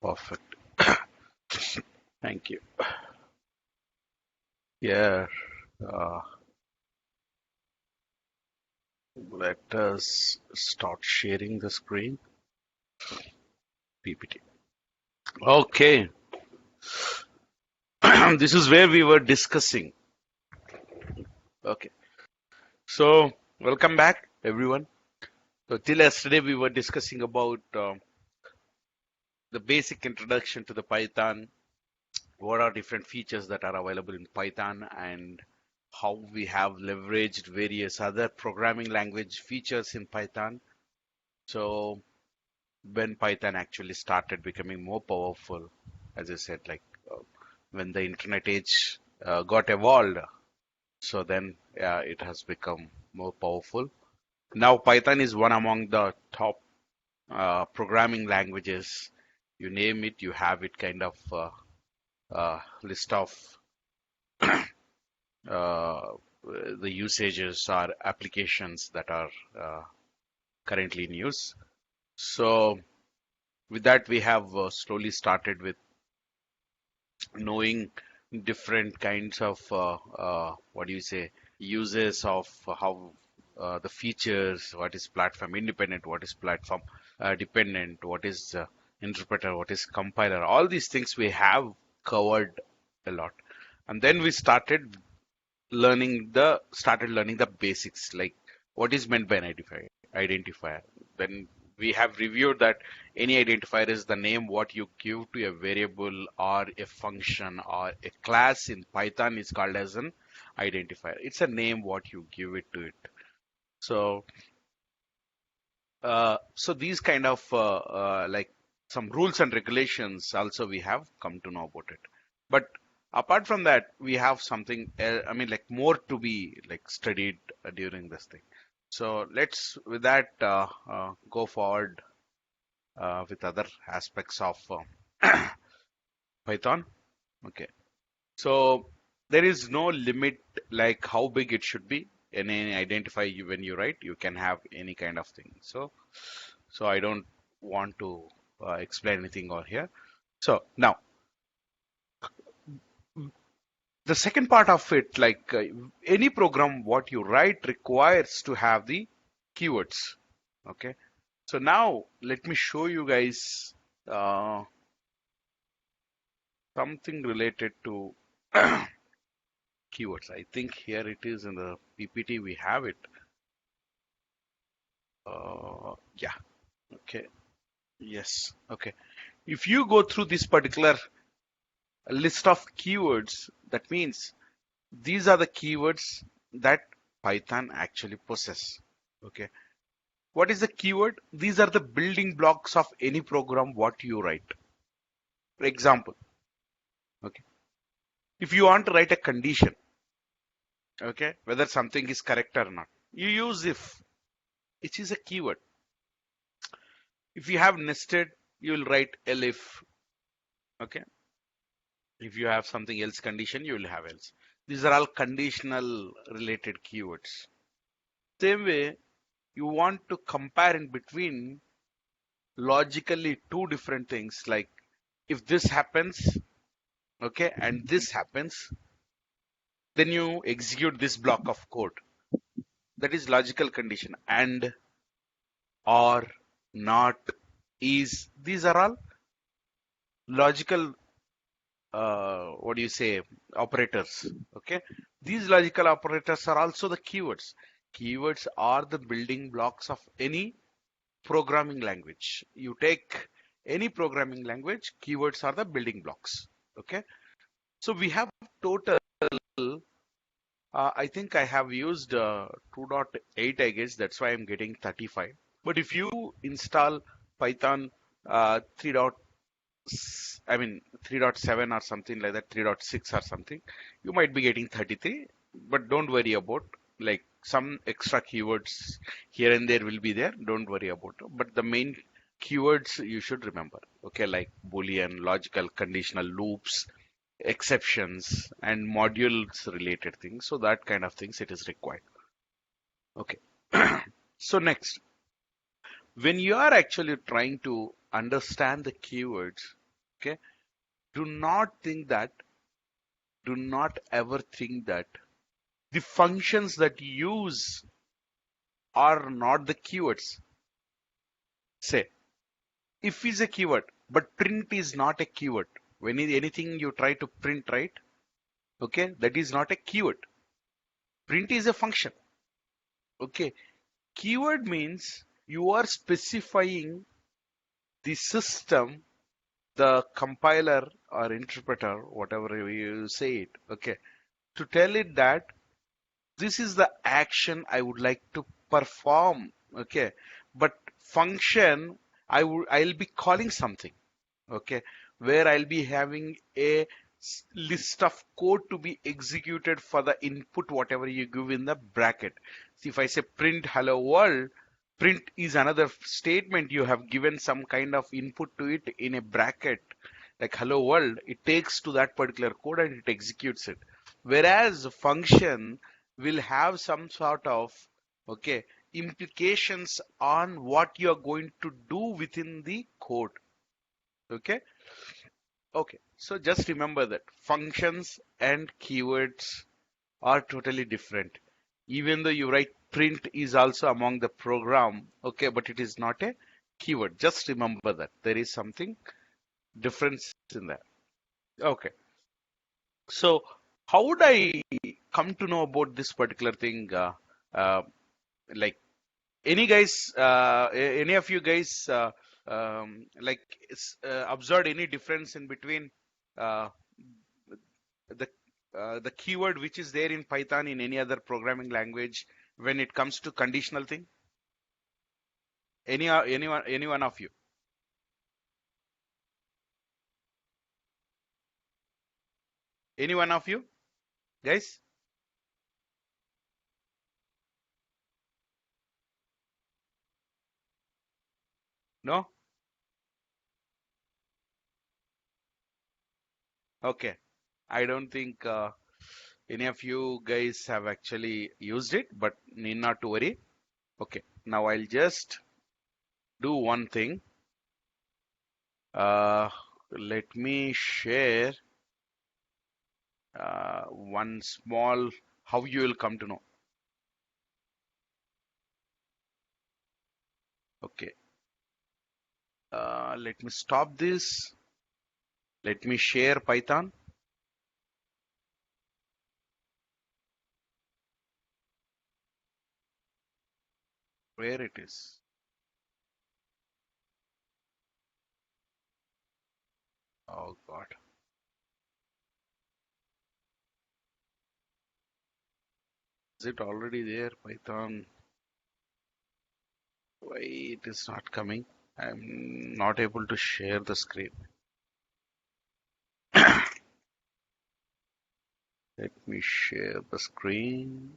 Perfect. Thank you. Yeah, uh, let us start sharing the screen. PPT. Okay, this is where we were discussing. Okay, so welcome back, everyone. So till yesterday we were discussing about the basic introduction to the Python. What are different features that are available in Python and how we have leveraged various other programming language features in Python. So when Python actually started becoming more powerful, as I said, like when the internet age got evolved, so then it has become more powerful. Now Python is one among the top programming languages. You name it, you have it kind of list of uh, the usages or applications that are currently in use. So with that, we have slowly started with knowing different kinds of what do you say uses of how the features, what is platform independent, what is platform dependent, what is interpreter, what is compiler. All these things we have covered a lot, and then we started learning the basics, like what is meant by an identifier. Then we have reviewed that any identifier is the name what you give to a variable or a function or a class in Python is called as an identifier. It's a name what you give it to it. So so these kind of like some rules and regulations also we have come to know about it. But apart from that, we have something, I mean, like more to be like studied during this thing. So let's with that go forward with other aspects of Python. Okay. So there is no limit like how big it should be. And any identify you when you write, you can have any kind of thing. So I don't want to explain anything over here. So now the second part of it, like any program, what you write requires to have the keywords. Okay. So now let me show you guys something related to keywords. I think here it is in the PPT. We have it. Yeah. Okay. Yes. Okay. If you go through this particular list of keywords, that means these are the keywords that Python actually possess. Okay. What is the keyword? These are the building blocks of any program what you write. For example, okay, if you want to write a condition, okay, whether something is correct or not, you use if, which is a keyword. If you have nested, you will write elif, okay. If you have something else condition, you will have else. These are all conditional related keywords. Same way, you want to compare in between logically two different things, like if this happens, okay, and this happens, then you execute this block of code. That is logical condition. And, or, not, is, these are all logical what do you say operators. Okay, these logical operators are also the keywords. Keywords are the building blocks of any programming language. You take any programming language, keywords are the building blocks. Okay, so we have total I think I have used 2.8, I guess that's why I'm getting 35. But if you install Python 3. I mean 3.7 or something like that, 3.6 or something, you might be getting 33. But don't worry about, like, some extra keywords here and there will be there. Don't worry about it. But the main keywords you should remember. Okay, like Boolean, logical, conditional, loops, exceptions, and modules related things. So that kind of things it is required. Okay. So next, when you are actually trying to understand the keywords, Okay. Do not think that, do not ever think that the functions that you use are not the keywords. Say, if is a keyword, but print is not a keyword. When anything you try to print, right? Okay, that is not a keyword. Print is a function. Okay, keyword means you are specifying the system, the compiler or interpreter, whatever you say it, okay, to tell it that this is the action I would like to perform, okay, but function I'll be calling something, okay, where I'll be having a list of code to be executed for the input whatever you give in the bracket. See, if I say print hello world, print is another statement. You have given some kind of input to it in a bracket like hello world. It takes to that particular code and it executes it, whereas function will have some sort of, okay, implications on what you're going to do within the code. Okay. Okay, so just remember that functions and keywords are totally different. Even though you write print is also among the program, okay, but it is not a keyword. Just remember that there is something difference in that. Okay, so how would I come to know about this particular thing? Uh, like any of you guys, like observed any difference in between uh, the the keyword which is there in Python in any other programming language when it comes to conditional thing? Any one of you? Any one of you guys? No? Okay. I don't think any of you guys have actually used it, but need not to worry. Okay. Now I'll just do one thing. Uh, Let me share one small how you will come to know. Okay. Let me stop this. Let me share Python. Where it is? Oh God. Is it already there? Python. Why it is not coming? I'm not able to share the screen. Let me share the screen.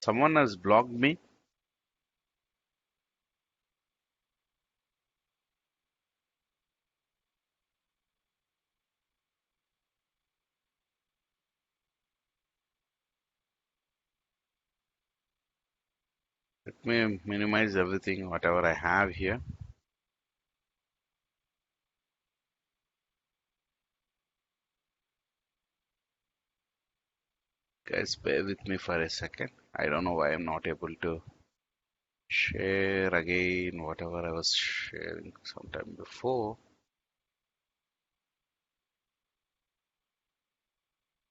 Someone has blocked me. Let me minimize everything, whatever I have here. Guys, bear with me for a second. I don't know why I'm not able to share again whatever I was sharing sometime before.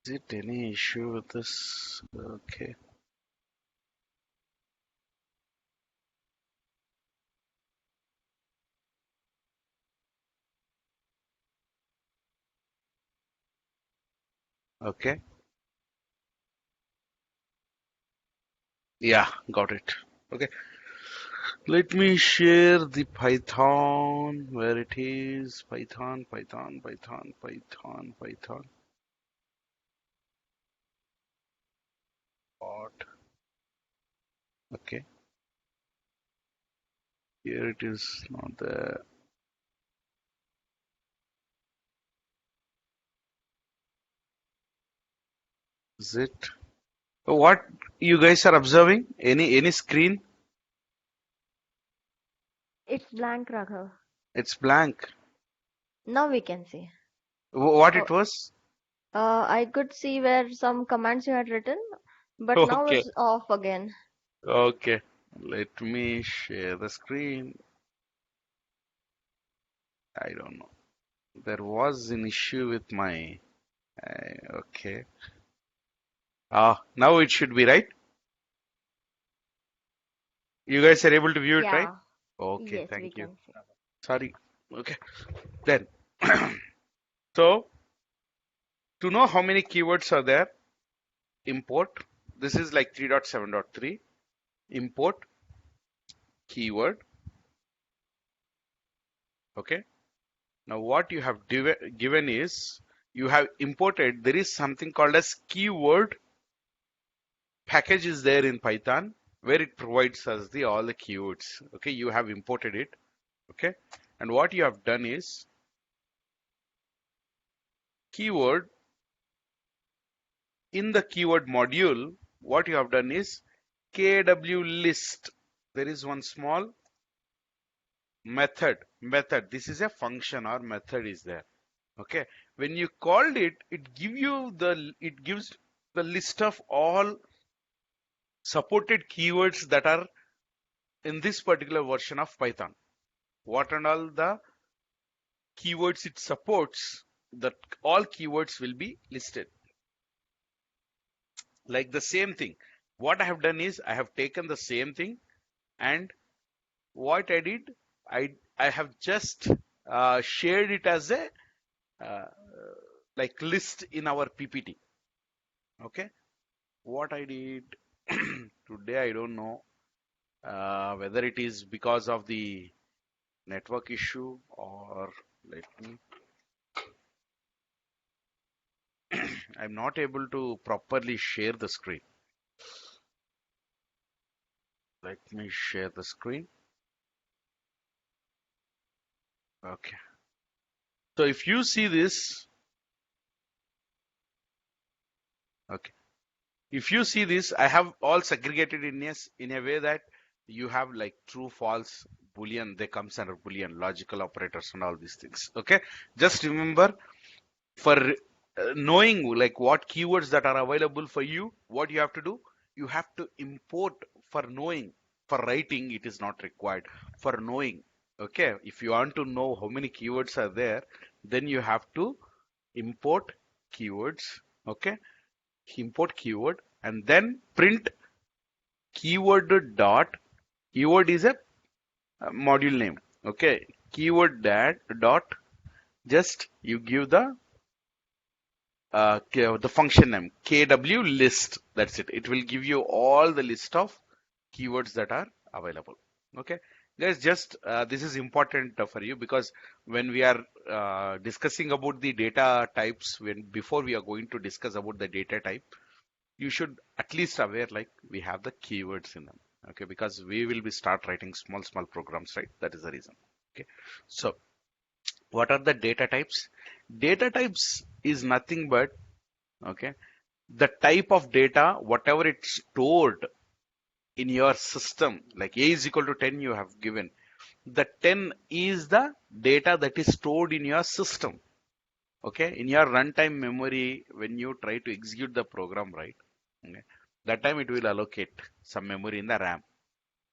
Is it any issue with this? Okay. Okay. Yeah, got it. Okay. Let me share the Python where it is. Python, Python, Python, Python, Python. What? Okay. Here it is, not there. Is it? What you guys are observing? Any screen? It's blank, Raghav. It's blank. Now we can see. What Oh, it was? I could see where some commands you had written, but now Okay. it's off again. Okay. Let me share the screen. I don't know. There was an issue with my. Okay. Now it should be right. You guys are able to view it, right? Yeah. Okay. Yes, we Thank you. can see. Sorry. Okay. Then. So to know how many keywords are there, import. This is like 3.7.3. Import keyword. Okay. Now what you have given is you have imported. There is something called as keyword package is there in Python where it provides us the all the keywords. Okay. You have imported it. Okay. And what you have done is keyword in the keyword module. What you have done is KW list. There is one small method. This is a function or method is there. Okay, when you called it, it gives the list of all supported keywords that are in this particular version of Python. What and all the keywords it supports, that all keywords will be listed. Like the same thing, what I have done is I have taken the same thing, and what I did, I have just shared it as a uh, like list in our PPT. Okay, what I did today, I don't know whether it is because of the network issue or let me. I'm not able to properly share the screen. Let me share the screen. Okay. So if you see this, okay. If you see this, I have all segregated in a way that you have like true, false, boolean. They comes under boolean, logical operators, and all these things. Okay. Just remember, for knowing like what keywords that are available for you, what you have to do, you have to import. For knowing, for writing it is not required. For knowing, okay, if you want to know how many keywords are there, then you have to import keywords. Okay, import keyword and then print keyword dot. Keyword is a module name. Okay, keyword that dot, just you give the function name kw list. That's it. It will give you all the list of keywords that are available. Okay, guys, just this is important for you, because when we are discussing about the data types, when before we are going to discuss about the data type, you should at least aware like we have the keywords in them. Okay, because we will be start writing small programs, right? That is the reason. Okay, so what are the data types? Data types is nothing but, okay, the type of data, whatever it's stored in your system, like a is equal to 10 you have given. The 10 is the data that is stored in your system. Okay, in your runtime memory, when you try to execute the program, right? Okay, that time it will allocate some memory in the RAM.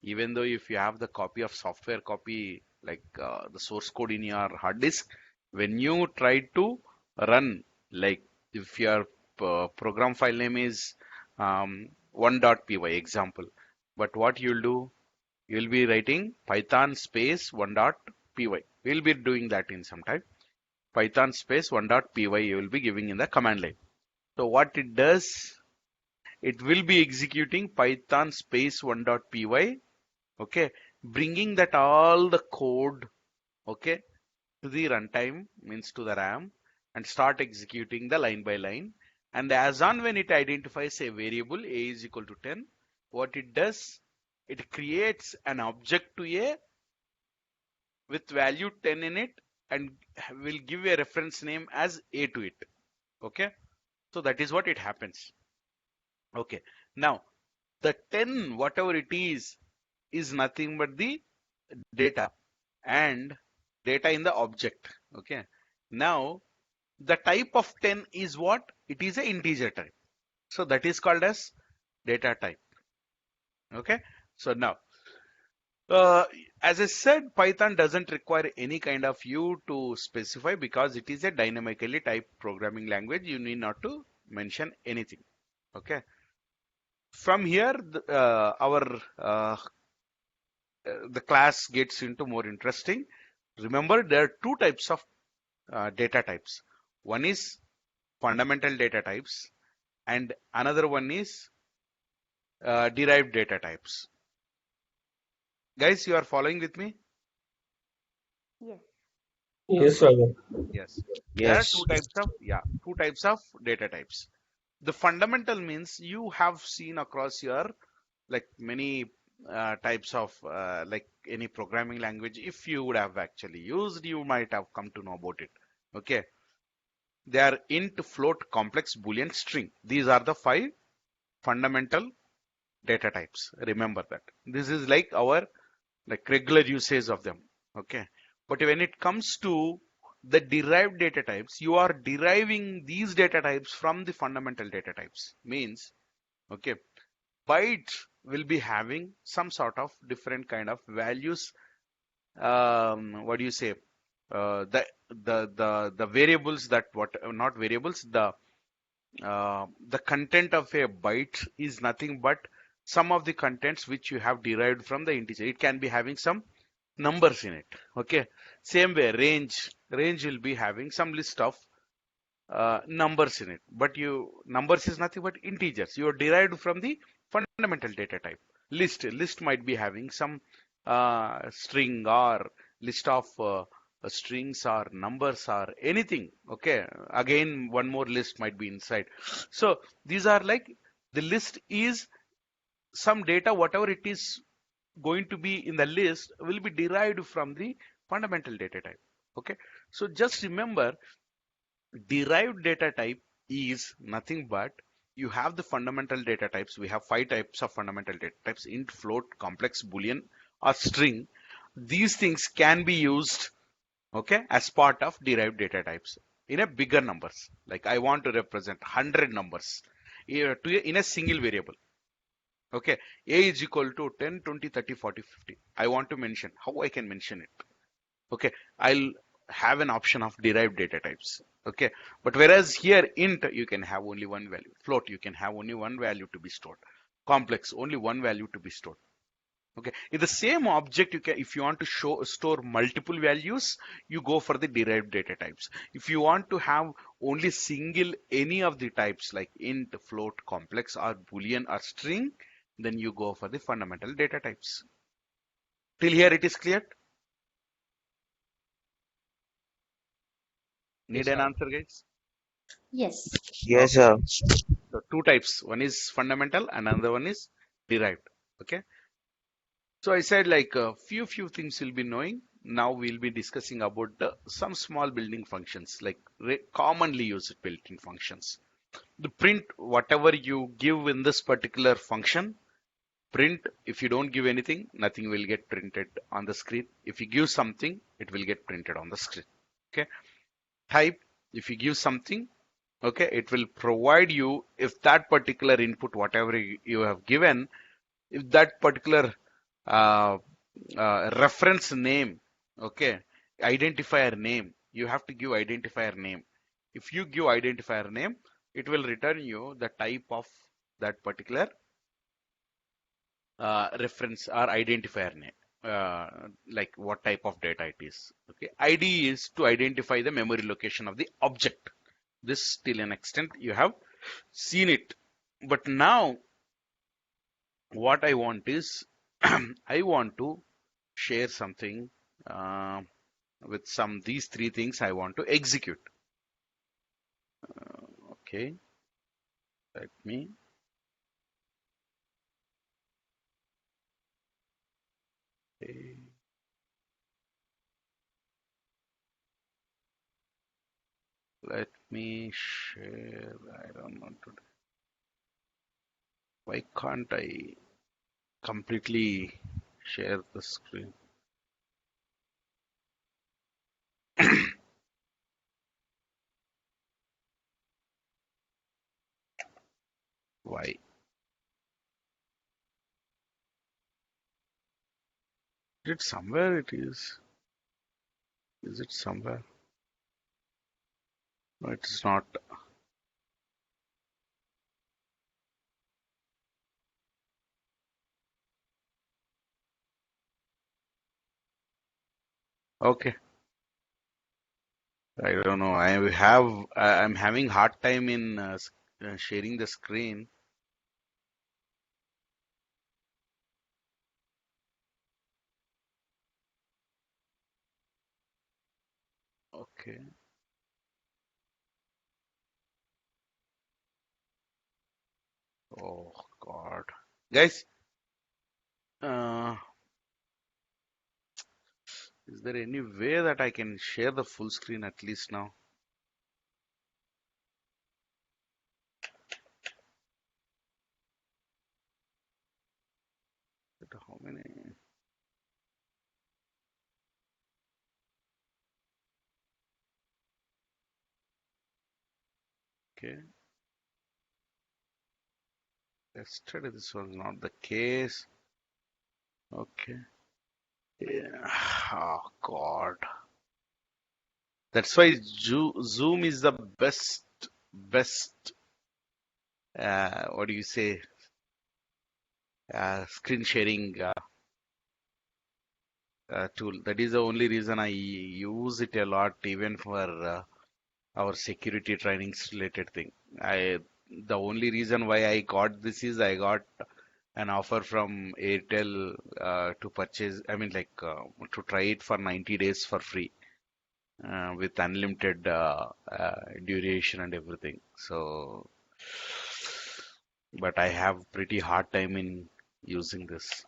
Even though if you have the copy of software copy, like the source code in your hard disk, when you try to run, like if your program file name is 1.py example, but what you'll do, you'll be writing python space 1.py. We'll be doing that in some time. Python space 1.py you will be giving in the command line. So what it does, it will be executing python space 1.py. Okay, bringing that all the code, okay, to the runtime, means to the RAM, and start executing the line by line. And as on when it identifies a variable a is equal to 10, what it does, it creates an object to a with value 10 in it, and will give a reference name as a to it. Okay, so that is what it happens. Okay, now the 10 whatever it is nothing but the data. and data in the object. Okay. Now the type of 10 is what? It is an integer type. So that is called as data type. Okay. So now, uh, as I said, Python doesn't require any kind of you to specify because it is a dynamically typed programming language. You need not to mention anything. Okay. From here, the class gets into more interesting. Remember, there are two types of data types. One is fundamental data types, and another one is derived data types. Guys, you are following with me? Yes. Yes, Okay. Raghav. Yes. There are Yes. two types of data types. The fundamental means you have seen across your like many types of like any programming language. If you would have actually used, you might have come to know about it. Okay. They are int, float, complex, boolean, string. These are the five fundamental data types. Remember that. This is like our like regular usage of them. Okay. But when it comes to the derived data types, you are deriving these data types from the fundamental data types. Means, okay, byte will be having some sort of different kind of values. What do you say? The variables that what not variables the content of a byte is nothing but some of the contents which you have derived from the integer. It can be having some numbers in it. Okay. Same way, range will be having some list of numbers in it. But numbers is nothing but integers. You are derived from the fundamental data type. List might be having some string or list of strings or numbers or anything. Okay. Again, one more list might be inside. So these are like the list is some data, whatever it is going to be in the list will be derived from the fundamental data type. Okay. So just remember, derived data type is nothing but you have the fundamental data types. We have five types of fundamental data types: int, float, complex, boolean, or string. These things can be used, okay, as part of derived data types in a bigger numbers. Like I want to represent 100 numbers in a single variable. Okay, a is equal to 10, 20, 30, 40, 50. I want to mention how I can mention it. Okay, I'll have an option of derived data types. Okay, but whereas here int you can have only one value, float you can have only one value to be stored, complex only one value to be stored. Okay, in the same object you can, if you want to store multiple values, you go for the derived data types. If you want to have only single any of the types like int, float, complex, or boolean or string, then you go for the fundamental data types. Till here it is clear? Need Yes, an Raghav. answer, guys? Yes. Yes, Okay. sir. So two types. One is fundamental and another one is derived. Okay. So I said like a few things you'll be knowing. Now we'll be discussing about some small building functions like commonly used built-in functions. The print whatever you give in this particular function. Print, if you don't give anything, nothing will get printed on the screen. If you give something, it will get printed on the screen. Okay. Type, if you give something, okay, it will provide you if that particular input, whatever you have given, if that particular uh, reference name, okay, identifier name, you have to give identifier name. If you give identifier name, it will return you the type of that particular reference or identifier name, like what type of data it is. Okay, ID is to identify the memory location of the object. This till an extent you have seen it, but now what I want is I want to share something uh, with some these three things I want to execute. Okay, let me. Okay, let me share. I don't want to. Why can't I completely share the screen? Why? It somewhere it is. Is it somewhere? No, it is not. Okay. I don't know. I'm having hard time in sharing the screen. Okay. Oh God. Guys, uh, is there any way that I can share the full screen at least now? How many? Okay. Yesterday this was not the case. Okay. Yeah. Oh God. That's why Zoom is the best, what do you say, screen sharing tool. That is the only reason I use it a lot, even for our security trainings related thing. The only reason why I got this is I got an offer from Airtel to purchase, I mean, like to try it for 90 days for free with unlimited duration and everything. So, but I have pretty hard time in using this.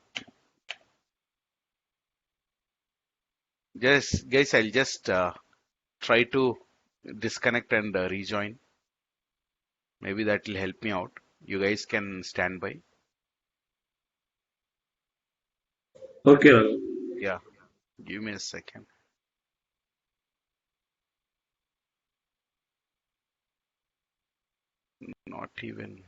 Just guys, I'll just try to disconnect and rejoin. Maybe that will help me out. You guys can stand by. Okay, Raghav. Yeah, give me a second. Not even.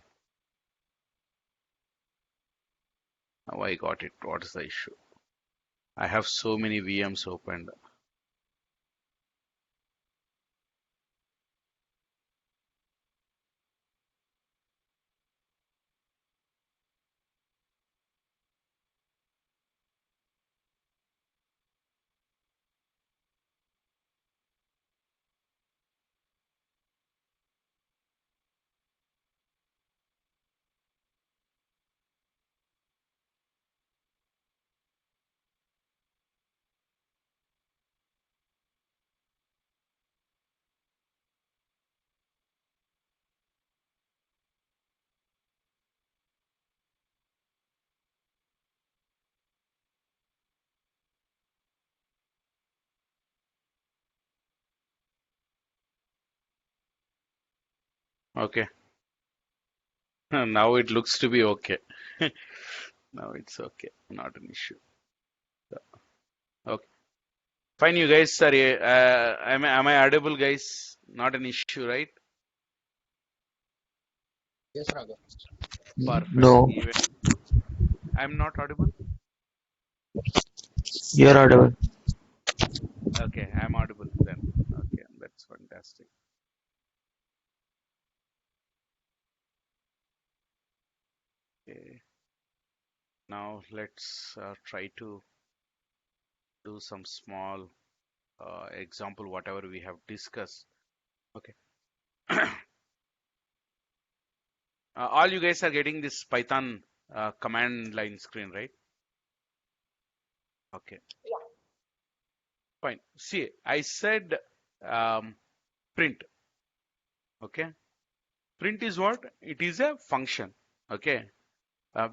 Now I got it. What is the issue? I have so many VMs opened. Okay. Now it looks to be okay. Now it's okay. Not an issue. Okay. Fine, you guys. Sorry. Am I audible, guys? Not an issue, right? Yes, Raghav. Perfect. No, Even I'm not audible? you're audible. Okay, I'm audible then. Okay, that's fantastic. Okay. Now let's try to do some small example, whatever we have discussed. Okay. All you guys are getting this Python command line screen, right? Okay, fine. See, I said um, print. Okay, print is what? It is a function. Okay,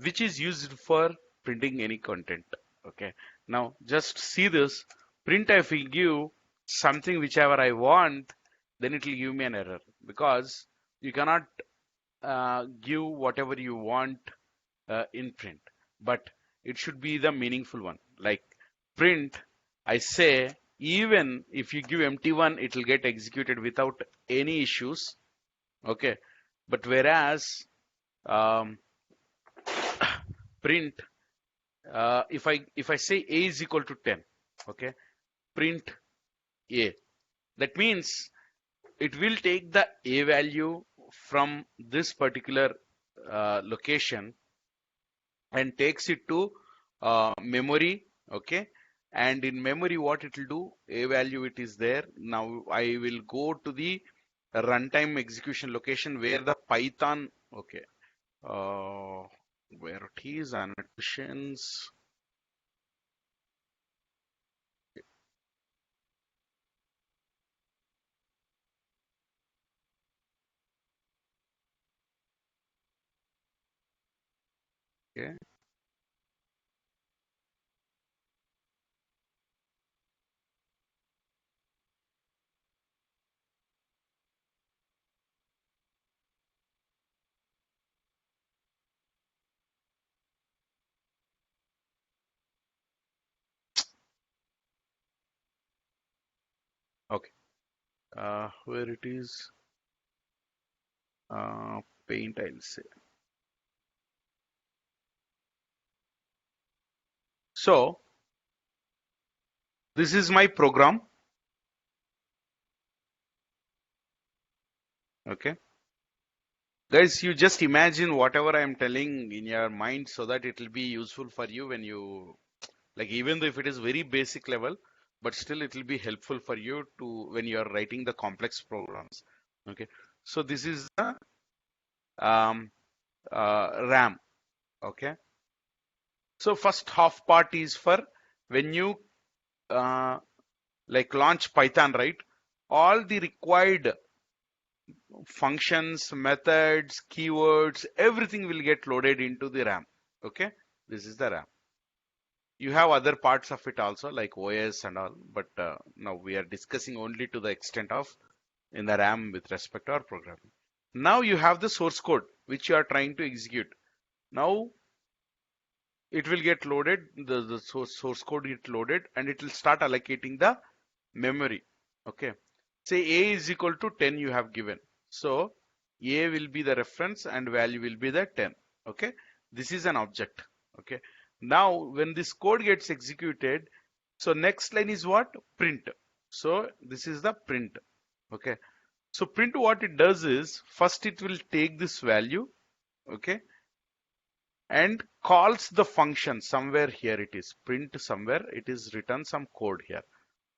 which is used for printing any content. Okay, now just see this. Print if we give something whichever I want, then it will give me an error because you cannot give whatever you want in print, but it should be the meaningful one. Like print, I say even if you give empty one, it will get executed without any issues. Okay, but whereas um, print, if I say a is equal to 10, okay, print a. That means it will take the a value from this particular location and takes it to memory, okay, and in memory what it will do, a value it is there. Now I will go to the runtime execution location where the Python, okay, uh, where it is annotations, okay, okay, where it is, paint I'll say. So this is my program, okay. Guys, you just imagine whatever I am telling in your mind so that it will be useful for you when you, like, even though if it is very basic level, but still it will be helpful for you to when you are writing the complex programs. Okay. So this is the um, RAM. Okay. So first half part is for when you uh, like launch Python, right? All the required functions, methods, keywords, everything will get loaded into the RAM. Okay. This is the RAM. You have other parts of it also like OS and all, but now we are discussing only to the extent of in the RAM with respect to our programming. Now you have the source code which you are trying to execute. Now it will get loaded, the source code get loaded and it will start allocating the memory. Okay. Say A is equal to 10 you have given. So A will be the reference and value will be the 10. Okay. This is an object. Okay. Now when this code gets executed, so next line is what? Print. So this is the print. Okay. So print what it does is first it will take this value. Okay. And calls the function somewhere here it is print somewhere it is written some code here.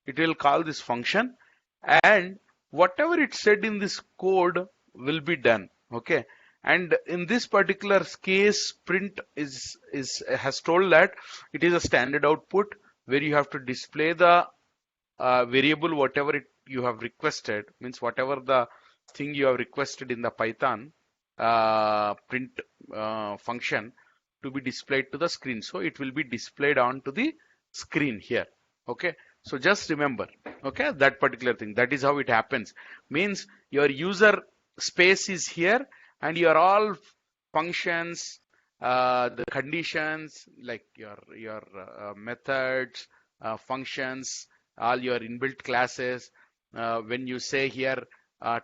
It will call this function and whatever it said in this code will be done. Okay. And in this particular case, print has told that it is a standard output where you have to display the variable whatever you have requested, means whatever the thing you have requested in the Python print function to be displayed to the screen. So it will be displayed onto the screen here. Okay. So just remember, okay, that particular thing. That is how it happens. Means your user space is here and your all functions, the conditions like your methods, functions, all your inbuilt classes. When you say here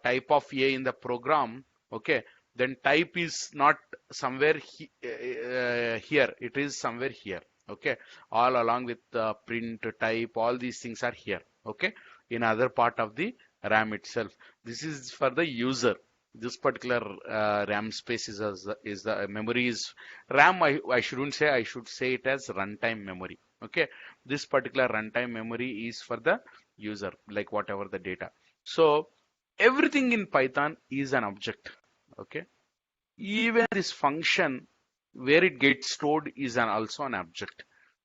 type of A in the program, okay, then type is not somewhere here. It is somewhere here. Okay, all along with print type, all these things are here. Okay, in other part of the RAM itself. This is for the user. This particular RAM space is the memory is RAM. I shouldn't say. I should say it as runtime memory. Okay, this particular runtime memory is for the user, like whatever the data. So everything in Python is an object. Okay, even this function where it gets stored is also an object.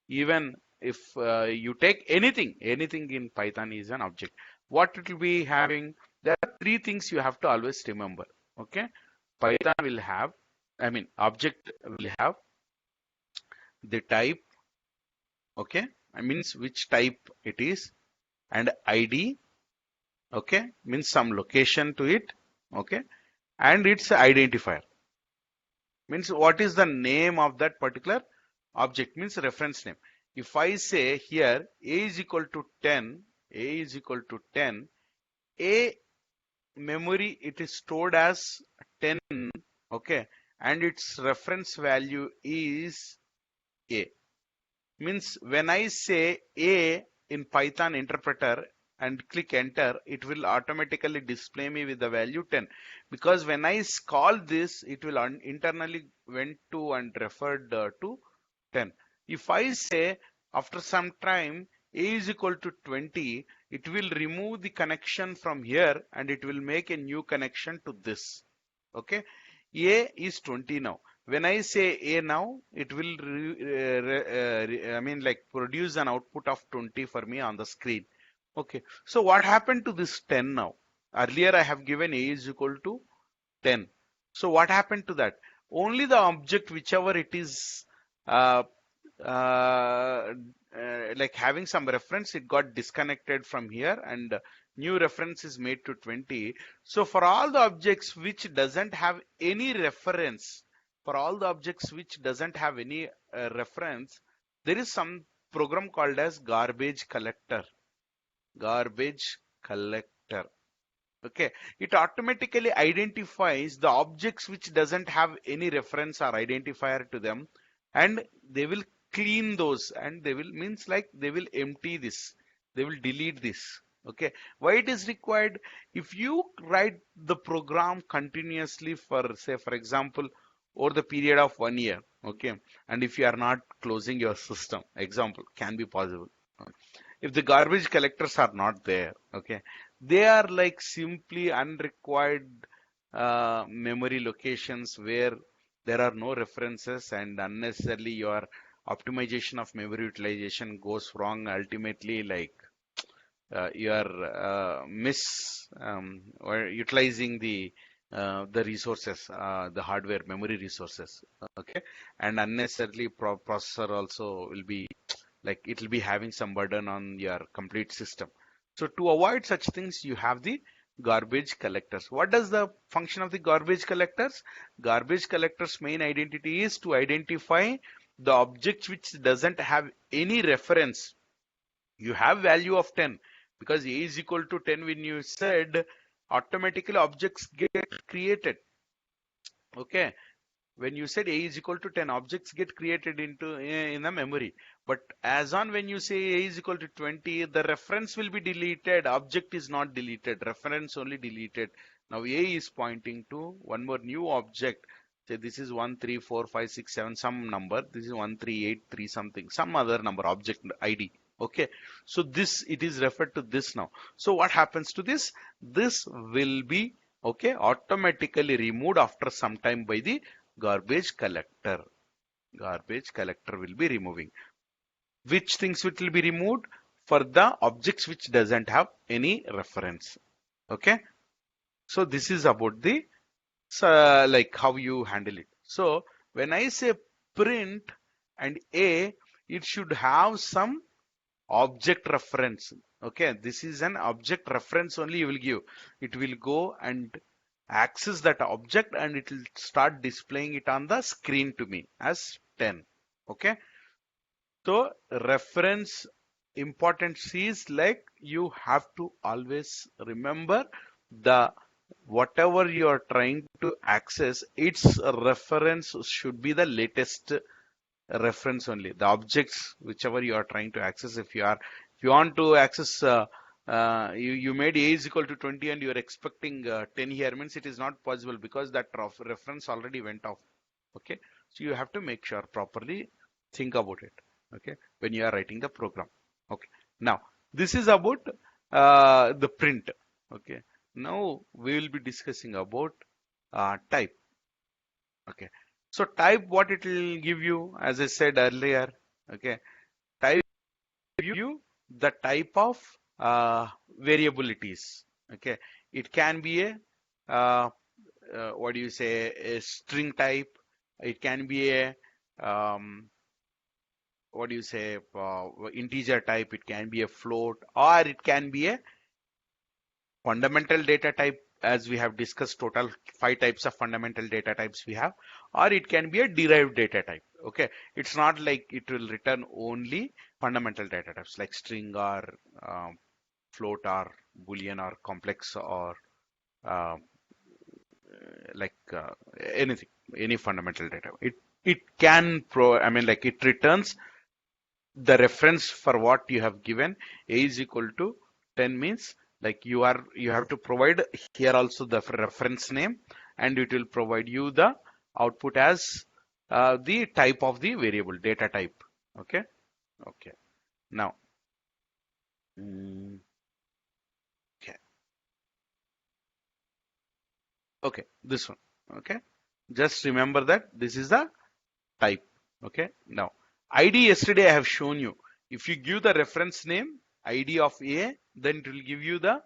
Even if you take anything in Python is an object. What it will be having? There are three things you have to always remember. Okay, Python will have, I mean, object will have the type. Okay, I means which type it is, and ID. Okay, means some location to it. Okay, and its identifier. Means what is the name of that particular object, means reference name. If I say here A is equal to 10, A is equal to 10, A memory it is stored as 10, okay, and its reference value is A. Means when I say A in Python interpreter and click enter, it will automatically display me with the value 10, because when I call this, it will internally went to and referred to 10. If I say after some time A is equal to 20, it will remove the connection from here and it will make a new connection to this. Okay, A is 20 now. When I say A now, it will I mean like produce an output of 20 for me on the screen. Okay, so what happened to this 10 now? Earlier I have given A is equal to 10. So what happened to that? Only the object, whichever it is, uh, like having some reference, it got disconnected from here and new reference is made to 20. So for all the objects which doesn't have any reference, for all the objects which doesn't have any reference, there is some program called as garbage collector. Garbage collector. Okay, it automatically identifies the objects which doesn't have any reference or identifier to them, and they will clean those, and they will means like they will empty this, they will delete this. Okay, why it is required? If you write the program continuously for, say for example, over the period of 1 year, okay, and if you are not closing your system, example can be possible. If the garbage collectors are not there, okay, they are like simply unrequired memory locations where there are no references, and unnecessarily your optimization of memory utilization goes wrong. Ultimately, like you are or utilizing the resources, the hardware memory resources. Okay, and unnecessarily processor also will be like it will be having some burden on your complete system. So to avoid such things, you have the garbage collectors. What does the function of the garbage collectors? Garbage collectors main identity is to identify the object which doesn't have any reference. You have value of 10 because A is equal to 10. When you said, automatically objects get created. Okay, when you said A is equal to 10, objects get created into in the memory. But as on when you say A is equal to 20, the reference will be deleted. Object is not deleted, reference only deleted. Now A is pointing to one more new object. Say this is 1, 3, 4, 5, 6, 7, some number. This is 1, 3, 8, 3 something, some other number, object ID. Okay, so this, it is referred to this now. So what happens to this? This will be, okay, automatically removed after some time by the garbage collector. Garbage collector will be removing. Which things will be removed? For the objects which doesn't have any reference. Okay, so this is about the like how you handle it. So when I say print and A, it should have some object reference. Okay, this is an object reference only you will give. It will go and access that object and it will start displaying it on the screen to me as 10. Okay, so reference importance is like you have to always remember the whatever you are trying to access, its reference should be the latest reference only. The objects whichever you are trying to access, if you want to access you made A is equal to 20 and you are expecting 10 here, means it is not possible because that reference already went off. Okay, so you have to make sure properly think about it. Okay, when you are writing the program. Okay, now this is about the print. Okay, now we will be discussing about type. Okay, so type, what it will give you, as I said earlier. Okay, type give you the type of variabilities. Okay, it can be a what do you say, a string type. It can be a what do you say, integer type. It can be a float, or it can be a fundamental data type, as we have discussed. Total 5 types of fundamental data types we have, or it can be a derived data type. Okay, it's not like it will return only fundamental data types like string or float or boolean or complex or uh, like anything. any fundamental data. It can it returns the reference for what you have given. A is equal to 10 means like you have to provide here also the reference name, and it will provide you the output as the type of the variable data type. Okay. Okay. Now, okay. Okay. This one. Okay. Just remember that this is the type. Okay. Now, ID yesterday I have shown you. If you give the reference name ID of A, then it will give you the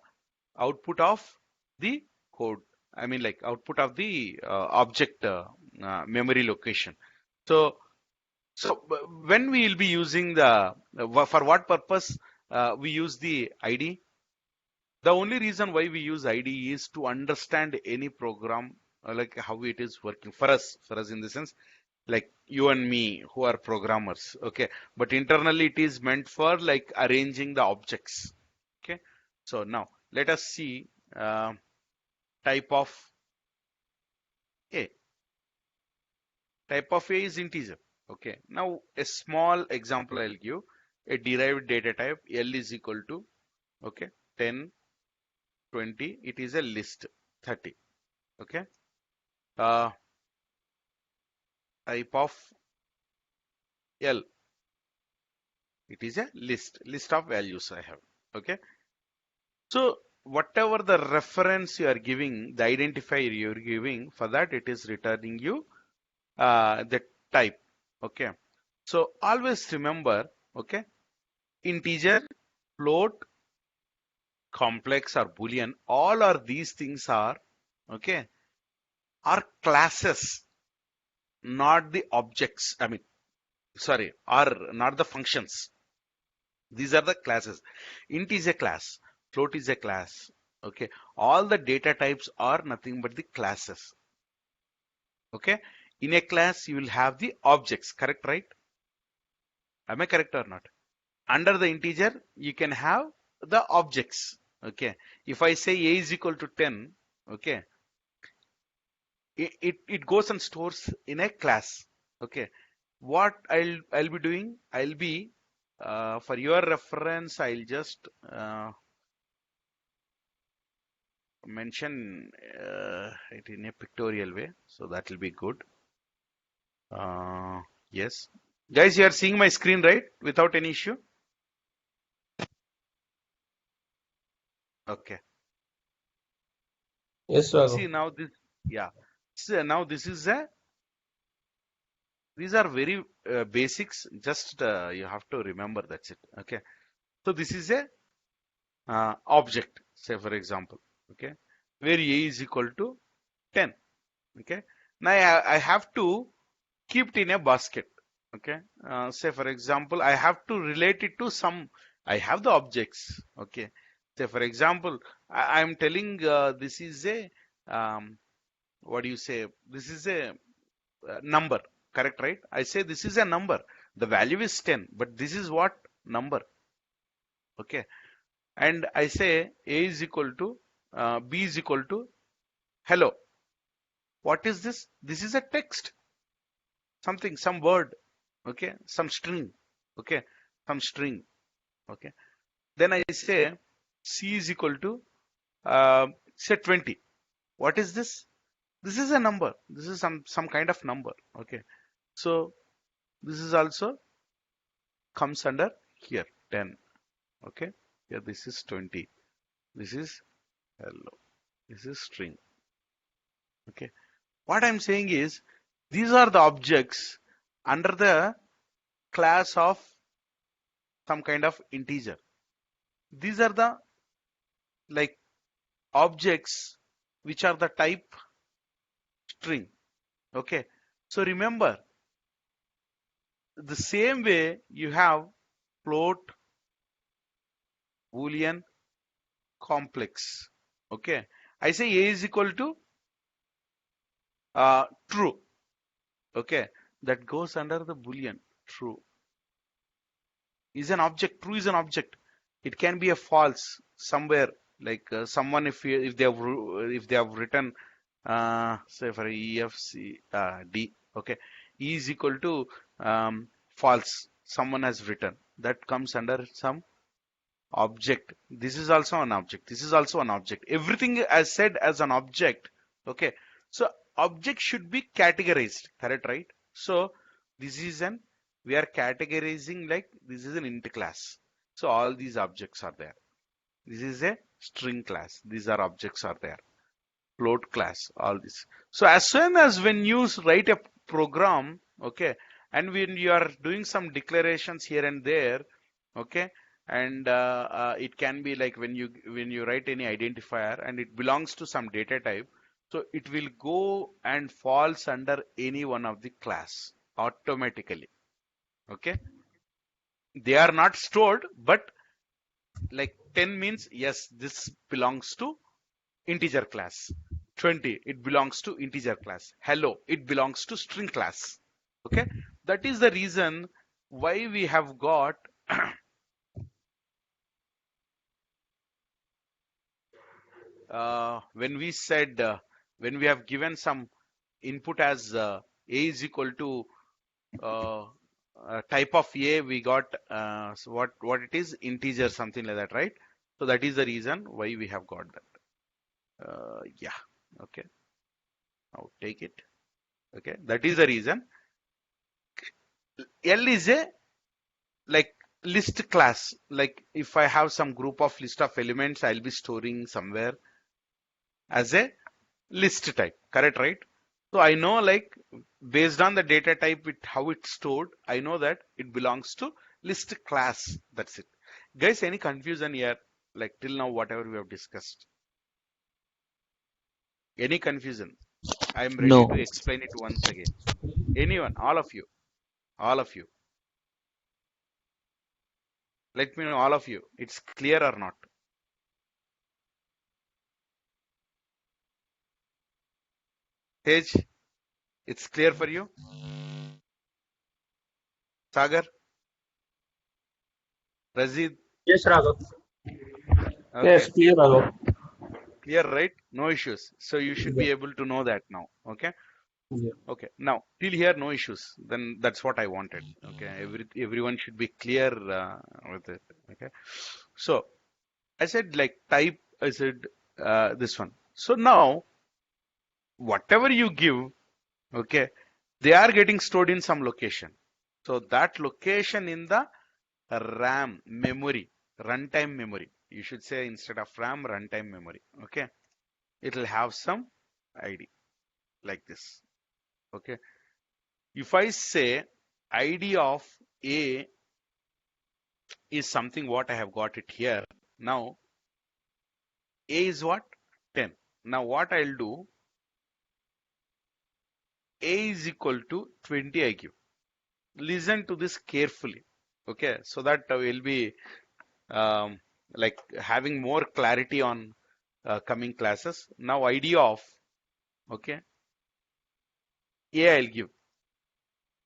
output of the code. Output of the object memory location. So when we will be using the for what purpose we use the ID? The only reason why we use ID is to understand any program, like how it is working for us in the sense like you and me who are programmers. Okay, but internally it is meant for like arranging the objects. Okay, so now let us see type of A. Type of A is integer. Okay, now a small example I'll give. A derived data type L is equal to, okay, 10, 20. It is a list 30. Okay, type of L. It is a list of values I have. Okay, so whatever the reference you are giving, the identifier you are giving, for that it is returning you the type. Okay, so always remember, okay, integer, float, complex or boolean, all are these things are, okay, are classes, not the objects. Are not the functions. These are the classes. Int is a class, float is a class. Okay, all the data types are nothing but the classes. Okay, in a class you will have the objects, correct, right? Am I correct or not? Under the integer you can have the objects. Okay, if I say A is equal to 10, okay, it goes and stores in a class. Okay, what I'll be doing, I'll be for your reference, I'll just mention it in a pictorial way, so that will be good. Yes, guys, you are seeing my screen, right, without any issue? Okay. Yes, See Raghu. now this, yeah. So now this is a, these are very basics. Just you have to remember, that's it. Okay. So this is a object, say for example, okay, where A is equal to 10. Okay. Now I have to keep it in a basket. Okay. Say for example, I have to relate it to some. I have the objects. Okay. Say for example, I am telling this is a what do you say? This is a number, correct, right? I say this is a number. The value is 10, but this is what number? Okay. And I say A is equal to B is equal to hello. What is this? This is a text, something, some word, okay, some string, okay, some string, okay. Then I say C is equal to say 20. What is this? This is a number. This is some kind of number, okay. So this is also comes under here 10, okay. Here this is 20. This is hello. This is string, okay. What I'm saying is these are the objects under the class of some kind of integer. These are the like objects which are the type string. Okay, so remember the same way you have float, boolean, complex. Okay, I say A is equal to true. Okay, that goes under the boolean. True is an object. True is an object. It can be a false somewhere, like someone if they have written say for E, F, C, D. Okay. E is equal to false. Someone has written. That comes under some object. This is also an object. This is also an object. Everything as said as an object. Okay. So object should be categorized. Correct, right? So this is an, we are categorizing like this is an int class. So all these objects are there. This is a string class. These are objects are there. Float class, all this. So as soon as when you write a program, okay, and when you are doing some declarations here and there, okay, and it can be like when you write any identifier and it belongs to some data type, so it will go and falls under any one of the class automatically. Okay, they are not stored, but like 10 means yes, this belongs to integer class. 20, it belongs to integer class. Hello, it belongs to string class. Okay, that is the reason why we have got when we said when we have given some input as a is equal to type of a, we got so what it is, integer, something like that, right? So that is the reason why we have got that. Yeah, okay, now take it. Okay, that is the reason. L is a like list class. Like if I have some group of list of elements, I'll be storing somewhere as a list type. Correct, right? So I know like based on the data type, how it's stored, I know that it belongs to list class. That's it. Guys, any confusion here? Like till now, whatever we have discussed. Any confusion? I am ready No. to explain it once again. Anyone? All of you? All of you? Let me know, all of you. It's clear or not? Tej, it's clear for you? Sagar, Razid, Yes, Raghav. okay, Yes, clear, Raghav. clear, right? No issues. So you should Yeah. be able to know that now. Okay, Yeah. okay. Now till here, no issues. Then that's what I wanted. Okay, everyone should be clear with it. Okay, so I said like type. I said this one. So now whatever you give, okay, they are getting stored in some location. So that location in the RAM memory, runtime memory. You should say instead of RAM, runtime memory. Okay. It will have some ID like this. Okay. If I say ID of A is something what I have got it here. Now A is what? 10. Now what I'll do, A is equal to 20 I give. Listen to this carefully. Okay. So that we'll be um, like having more clarity on coming classes. Now ID of, okay, A I'll give.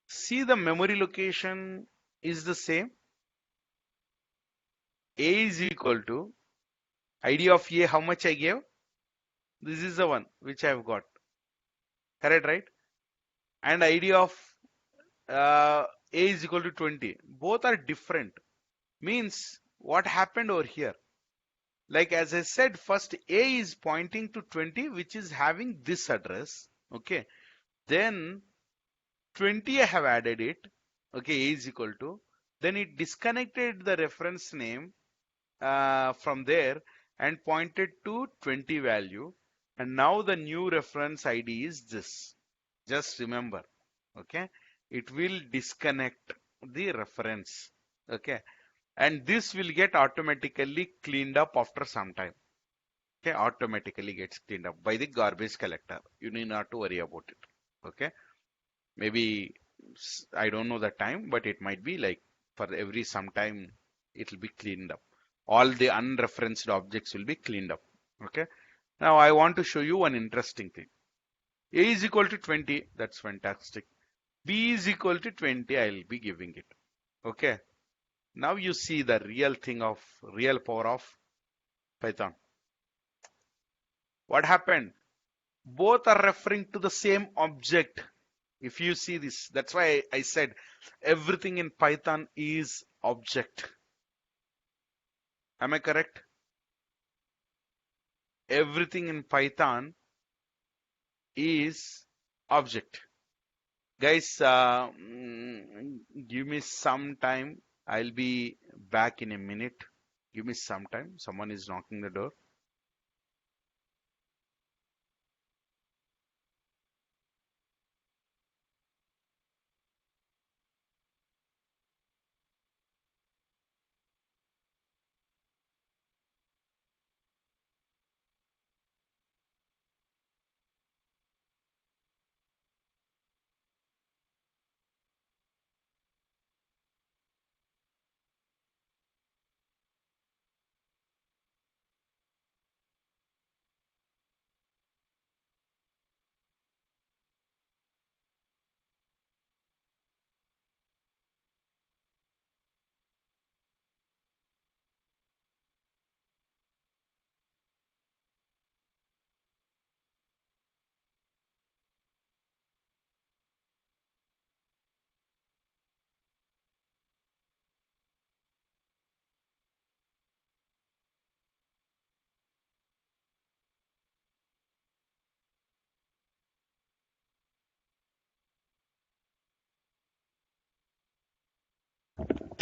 See the memory location is the same. A is equal to ID of A, how much I gave? This is the one which I have got. Correct, right? And ID of A is equal to 20. Both are different. Means what happened over here? Like as I said, first A is pointing to 20, which is having this address. Okay. Then 20 I have added it. Okay, A is equal to. Then it disconnected the reference name from there and pointed to 20 value, and now the new reference ID is this. Just remember, okay, it will disconnect the reference, okay, and this will get automatically cleaned up after some time. Okay, automatically gets cleaned up by the garbage collector. You need not to worry about it. Okay, maybe I don't know the time, but it might be like for every some time it will be cleaned up. All the unreferenced objects will be cleaned up. Okay. Now I want to show you one interesting thing. A is equal to 20. That's fantastic. B is equal to 20. I'll be giving it. Okay. Now you see the real thing of real power of Python. What happened? Both are referring to the same object. If you see this, that's why I said everything in Python is object. Am I correct? Everything in Python is object. Guys, give me some time. I'll be back in a minute. Give me some time. Someone is knocking the door.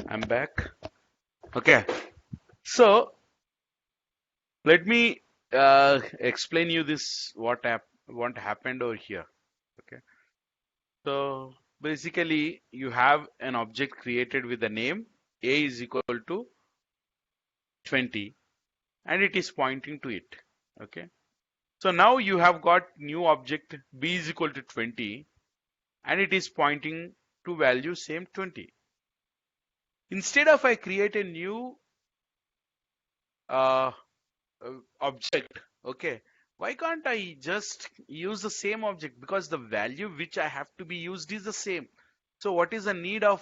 I'm back. Okay. So let me explain you this what happened over here. Okay. So basically, you have an object created with the name a is equal to 20, and it is pointing to it. Okay. So now you have got new object b is equal to 20, and it is pointing to value same 20. Instead of I create a new uh, object, okay, why can't I just use the same object, because the value which I have to be used is the same. So what is the need of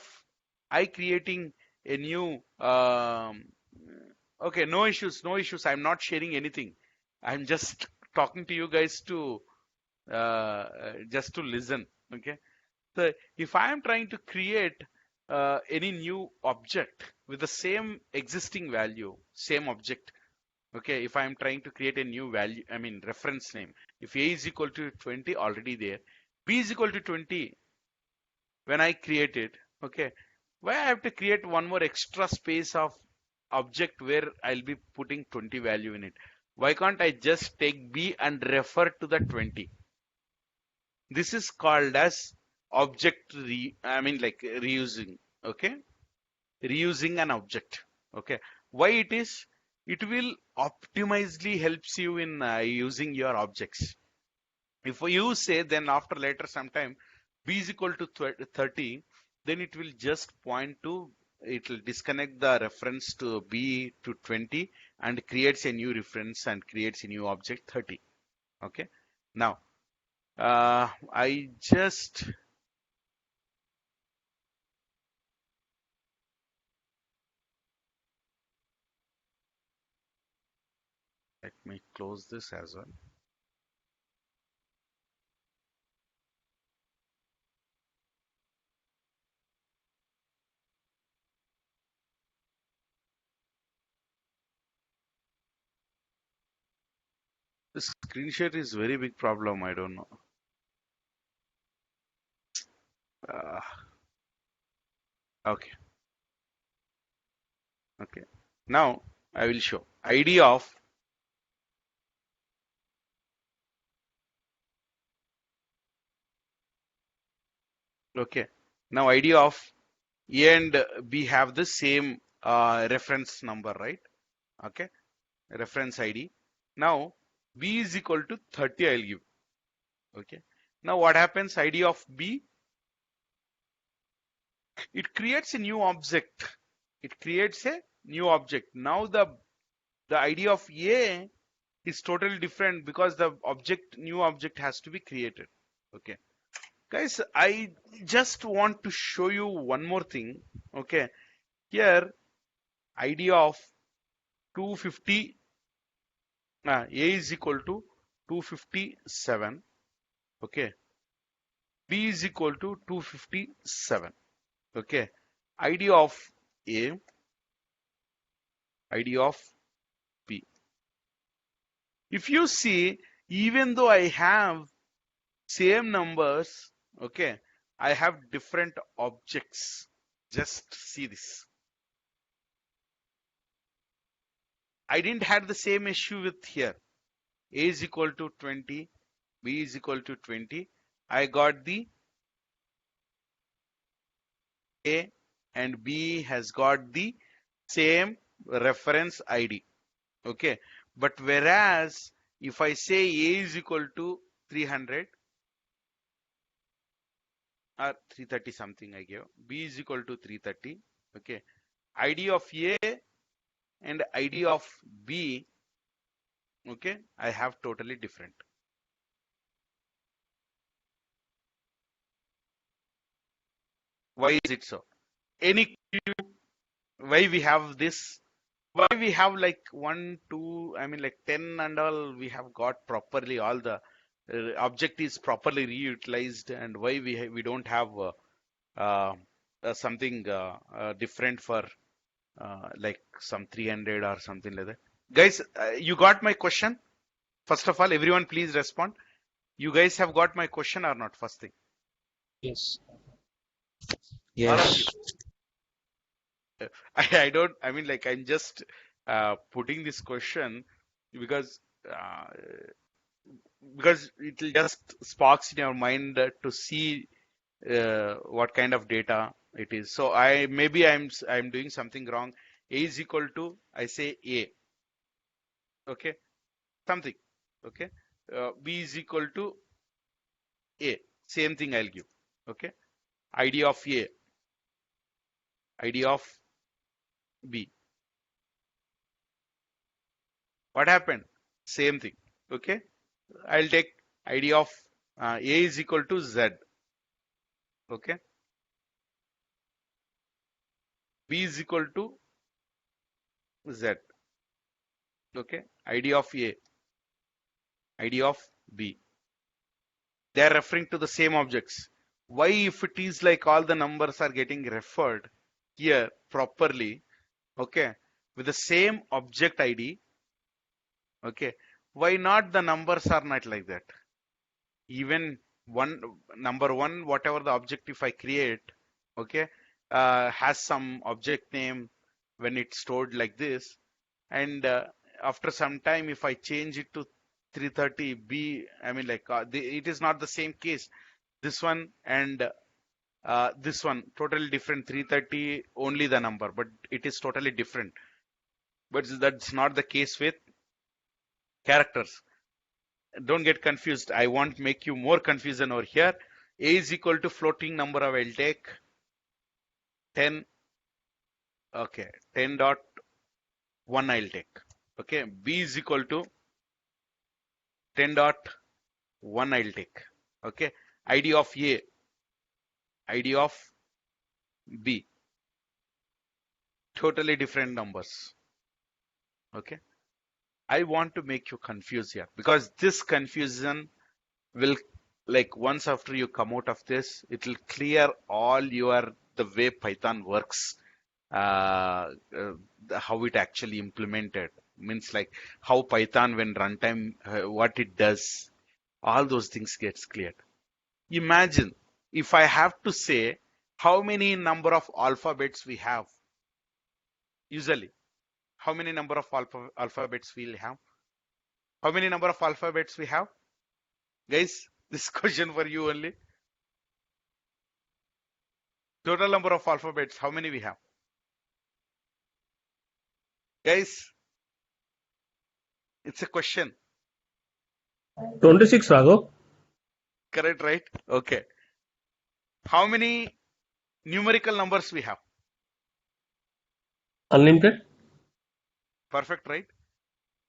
I creating a new okay, no issues, no issues. I'm not sharing anything. I'm just talking to you guys to just to listen. Okay. So if I am trying to create any new object with the same existing value, same object, okay, if I am trying to create a new value, I mean reference name, if a is equal to 20 already there, b is equal to 20 when I create it, okay, why I have to create one more extra space of object where I'll be putting 20 value in it? Why can't I just take b and refer to the 20? This is called as I mean like reusing, okay, reusing an object. Okay, why it is? It will optimizely helps you in using your objects. If you say then after later sometime b is equal to 30, then it will just point to, it will disconnect the reference to b to 20 and creates a new reference and creates a new object 30. Okay, now I just let me close this as well. The screen share is very big problem. I don't know. Uh, okay. Okay. Now I will show ID of, okay. Now ID of A and B have the same reference number, right? Okay. Reference ID. Now B is equal to 30 I'll give. Okay. Now what happens? ID of B, it creates a new object. It creates a new object. Now the ID of A is totally different because the new object has to be created. Okay. Guys, I just want to show you one more thing. Okay. Here, ID of 250, A is equal to 257. Okay. B is equal to 257. Okay. ID of A, ID of B. If you see, even though I have same numbers, okay, I have different objects. Just see this. I didn't have the same issue with here. A is equal to 20, B is equal to 20. I got the A and B has got the same reference ID. Okay. But whereas if I say A is equal to 300 or 330 something I gave, B is equal to 330. Okay. ID of A and ID of B, okay, I have totally different. Why is it so? Any clue why we have this? Why we have like 1, 2, I mean like 10 and all we have got properly, all the object is properly reutilized, and why we don't have uh, something different for like some 300 or something like that. Guys, you got my question? First of all, everyone please respond. You guys have got my question or not? First thing. Yes. All of you. Yes. I don't, I mean like I'm just putting this question because uh, it will just sparks in your mind to see what kind of data it is. So I maybe I'm doing something wrong. A is equal to, I say A, okay, something, okay. B is equal to A, same thing I'll give, okay. ID of A, ID of B. What happened? Same thing, okay. I'll take ID of A is equal to Z, okay. B is equal to Z, okay. ID of A, ID of B. They are referring to the same objects. Why, if it is like all the numbers are getting referred here properly, okay, with the same object ID, okay, why not the numbers are not like that? Even number one, whatever the object if I create, okay, has some object name when it's stored like this, and after some time if I change it to 330B, I mean like it is not the same case. This one and this one totally different. 330 only the number, but it is totally different. But that's not the case with characters. Don't get confused. I won't make you more confusion over here. A is equal to floating number of I'll take 10. Okay, 10.1 I'll take. Okay, B is equal to 10.1 I'll take. Okay, ID of A, ID of B, totally different numbers. Okay, I want to make you confused here because this confusion will, like once after you come out of this, it will clear all your the way Python works, how it actually implemented, means like how Python when runtime, what it does, all those things gets cleared. Imagine if I have to say how many number of alphabets we have usually. How many number of alphabets we'll have? How many number of alphabets we have? Guys, this question for you only. Total number of alphabets, how many we have? Guys, it's a question. 26, Raghav. Correct, right? Okay. How many numerical numbers we have? Unlimited. Perfect, right?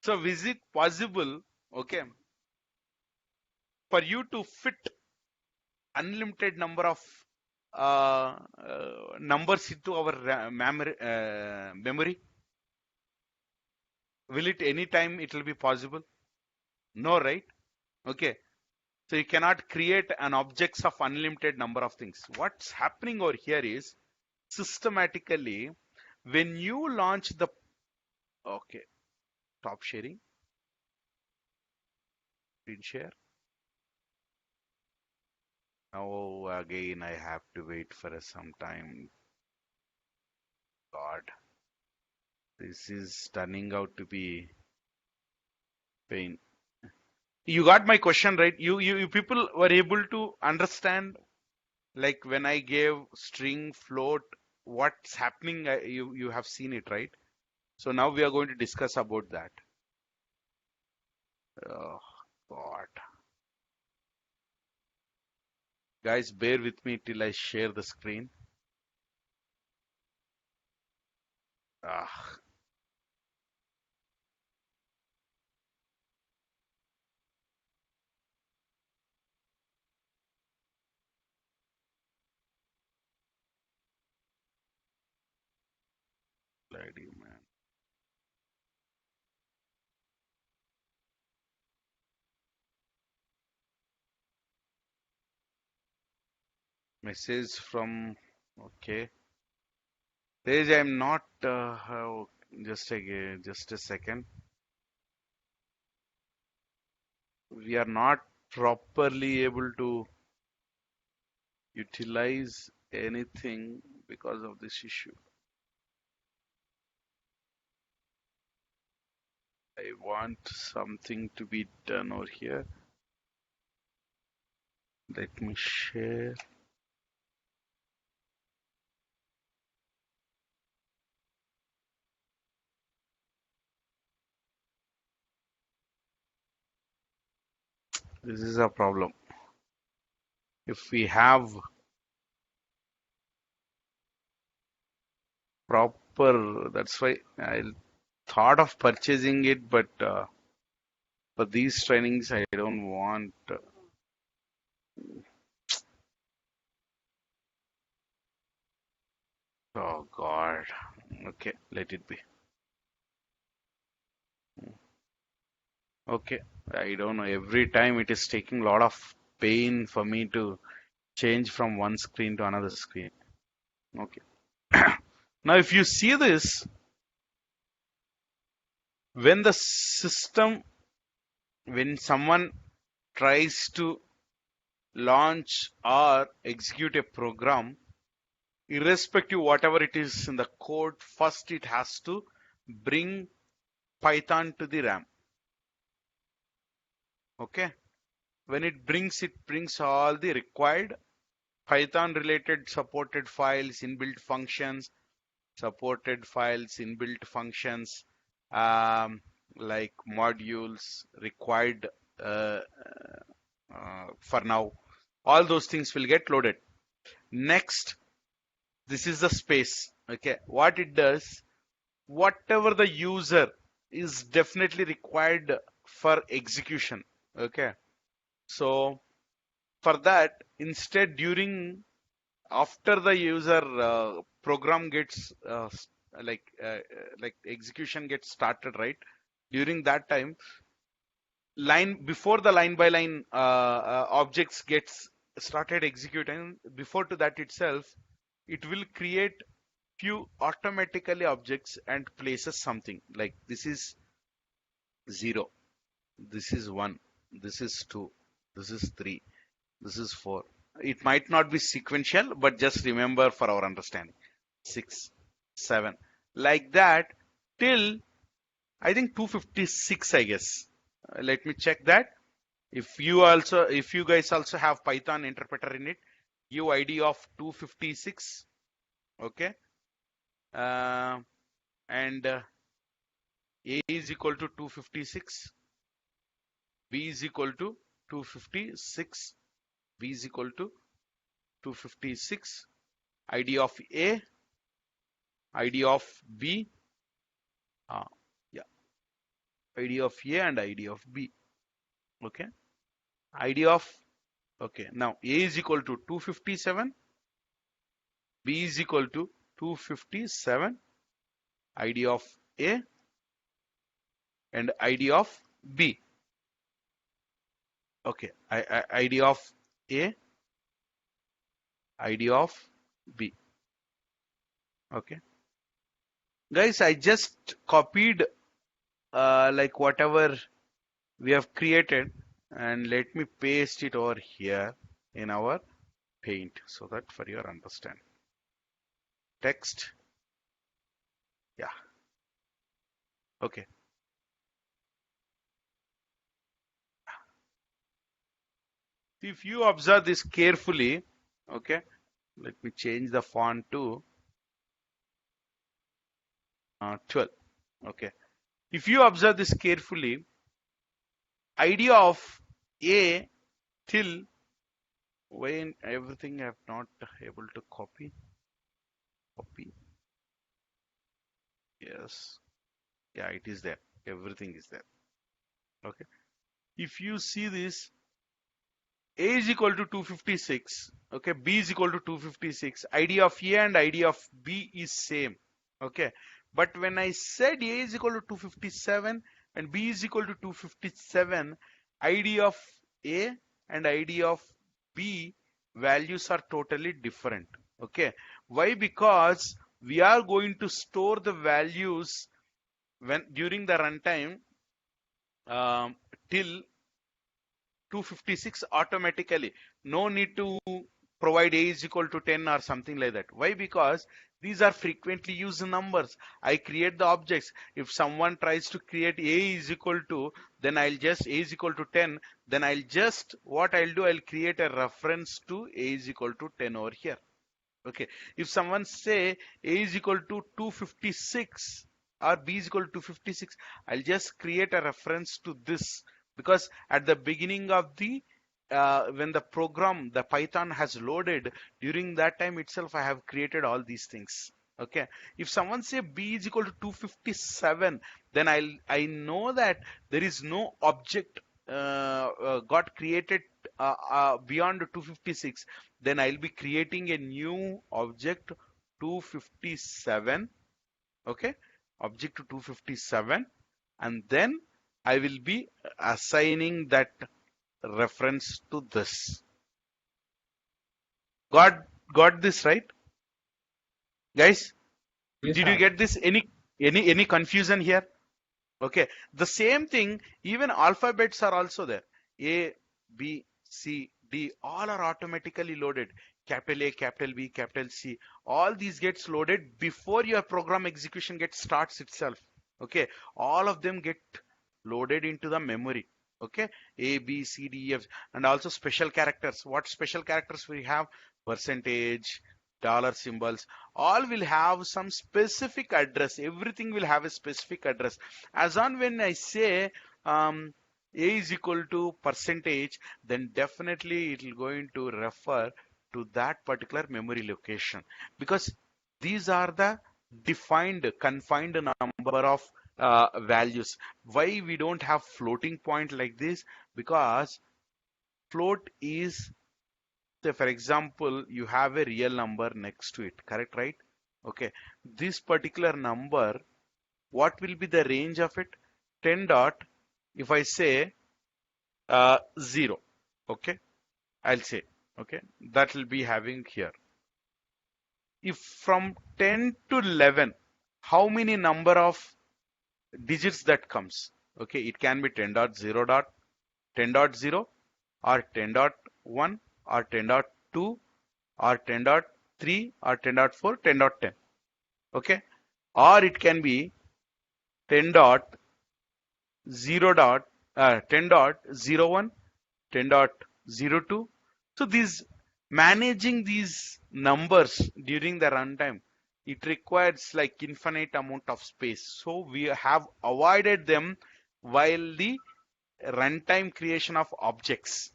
So is it possible, okay, for you to fit unlimited number of numbers into our memory? Will it any time it will be possible? No, right? Okay. So you cannot create an objects of unlimited number of things. What's happening over here is systematically when you launch the, okay, top sharing, screen share. Now again I have to wait for some time. God, this is turning out to be pain. You got my question right? You people were able to understand, like when I gave string float, what's happening? You have seen it, right? So now we are going to discuss about that. Oh God, guys, bear with me till I share the screen. Ah, bloody man. Message from, okay. Tej, I'm not. Just a second. We are not properly able to utilize anything because of this issue. I want something to be done over here. Let me share. This is a problem. If we have proper, that's why I thought of purchasing it, but for these trainings, I don't want. Oh God. Okay, let it be. Okay, I don't know. Every time it is taking a lot of pain for me to change from one screen to another screen. Okay. Now, if you see this, when the system, when someone tries to launch or execute a program, irrespective whatever it is in the code, first it has to bring Python to the RAM. Okay. When it brings all the required Python related supported files, inbuilt functions, um, like modules required uh, for now. All those things will get loaded. Next, this is the space. Okay, what it does, whatever the user is definitely required for execution. Okay, so for that, instead during after the user program gets like execution gets started, right? During that time, line before the line by line objects gets started executing, before to that itself, it will create few automatically objects and places something like this is 0, this is 1, this is 2, this is 3, this is 4. It might not be sequential, but just remember for our understanding. 6, 7, like that till I think 256, I guess. Let me check that. If you guys also have Python interpreter in it, give ID of 256. Okay. Uh, and A is equal to 256. B is equal to 256. B is equal to 256. ID of A, ID of B, yeah, ID of A and ID of B. Okay, ID of, okay, now A is equal to 257, B is equal to 257, ID of A, and ID of B. Okay, ID of A, ID of B. Okay, guys, I just copied like whatever we have created, and let me paste it over here in our paint so that for your understand. Text, yeah, okay. If you observe this carefully, okay, let me change the font to 12. Okay, if you observe this carefully, idea of A till when everything I have not able to copy. Yes, yeah, it is there. Everything is there. Okay, if you see this, A is equal to 256. Okay, B is equal to 256. ID of A and ID of B is same. Okay, but when I said A is equal to 257 and B is equal to 257, ID of A and ID of B values are totally different. Okay, why? Because we are going to store the values when during the runtime um, till 256 automatically. No need to provide A is equal to 10 or something like that. Why? Because these are frequently used numbers. I create the objects. If someone tries to create A is equal to, then I'll just A is equal to 10. Then I'll just, what I'll do, I'll create a reference to A is equal to 10 over here. Okay. If someone say A is equal to 256 or B is equal to 256, I'll just create a reference to this, because at the beginning of the when the program, the Python has loaded, during that time itself I have created all these things. Okay. If someone say B is equal to 257, then I know that there is no object got created beyond 256. Then I'll be creating a new object 257. Okay, object to 257, and then I will be assigning that reference to this. Got this right, guys? Yes, Did you sir. get this? Any confusion here? Okay, the same thing, even alphabets are also there. A, B, C, D, all are automatically loaded. Capital A, capital B, capital C, all these gets loaded before your program execution gets starts itself. Okay, all of them get loaded into the memory. Okay, A, B, C, D, F, and also special characters. What special characters we have? Percentage, dollar symbols, all will have some specific address. Everything will have a specific address. As on when I say A is equal to percentage, then definitely it will going to refer to that particular memory location, because these are the defined, confined number of values. Why we don't have floating point like this? Because float is, say for example, you have a real number next to it, correct, right? Okay, this particular number, what will be the range of it? 10 dot, if I say 0, okay, I'll say, okay, that will be having here. If from 10 to 11, how many number of digits that comes? Okay, it can be 10 dot 0 dot 10 dot 0 or 10 dot 1 or 10 dot 2 or 10 dot 3 or 10 dot 4, 10 dot 10. Okay, or it can be 10 dot 0 dot 10 dot 01, 10 dot 02. So these, managing these numbers during the runtime, it requires like infinite amount of space. So we have avoided them while the runtime creation of objects.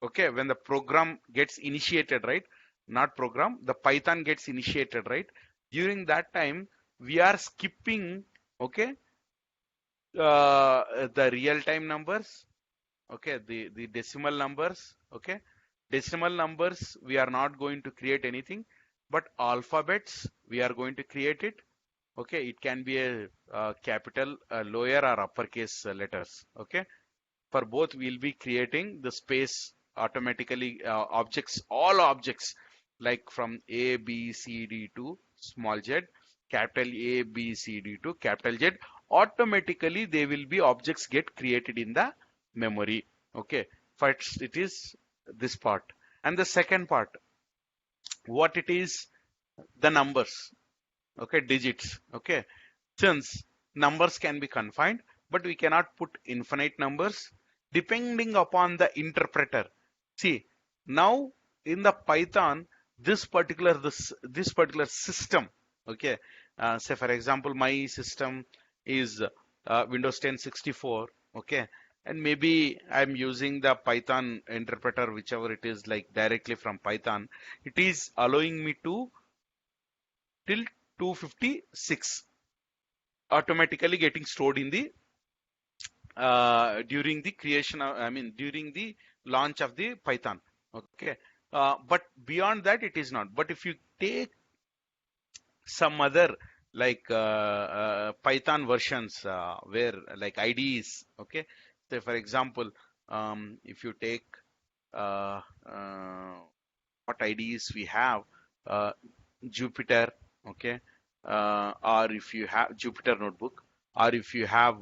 Okay, when the program gets initiated, right? Not program, the Python gets initiated, right? During that time, we are skipping, okay, the real time numbers, okay, the decimal numbers, okay, decimal numbers we are not going to create anything, but alphabets we are going to create it. Okay, it can be a capital, lower or uppercase letters. Okay, For both, we'll be creating the space automatically, objects, all objects, like from A, B, C, D to small z, capital A, B, C, D to capital Z. Automatically, they will be objects get created in the memory. Okay. First, it is this part. And the second part, what it is, the numbers. Okay, digits. Okay. Since numbers can be confined, but we cannot put infinite numbers depending upon the interpreter. See, now in the Python, this particular system, okay, say for example, my system is Windows 10 64, okay, and maybe I'm using the Python interpreter, whichever it is, like directly from Python. It is allowing me to till 256 automatically getting stored in the during the creation of, I mean, during the launch of the Python. Okay. But beyond that, it is not. But if you take some other like Python versions where like IDEs, okay. So for example, if you take uh, uh, what IDEs we have, uh, Jupyter, okay, or if you have Jupyter Notebook, or if you have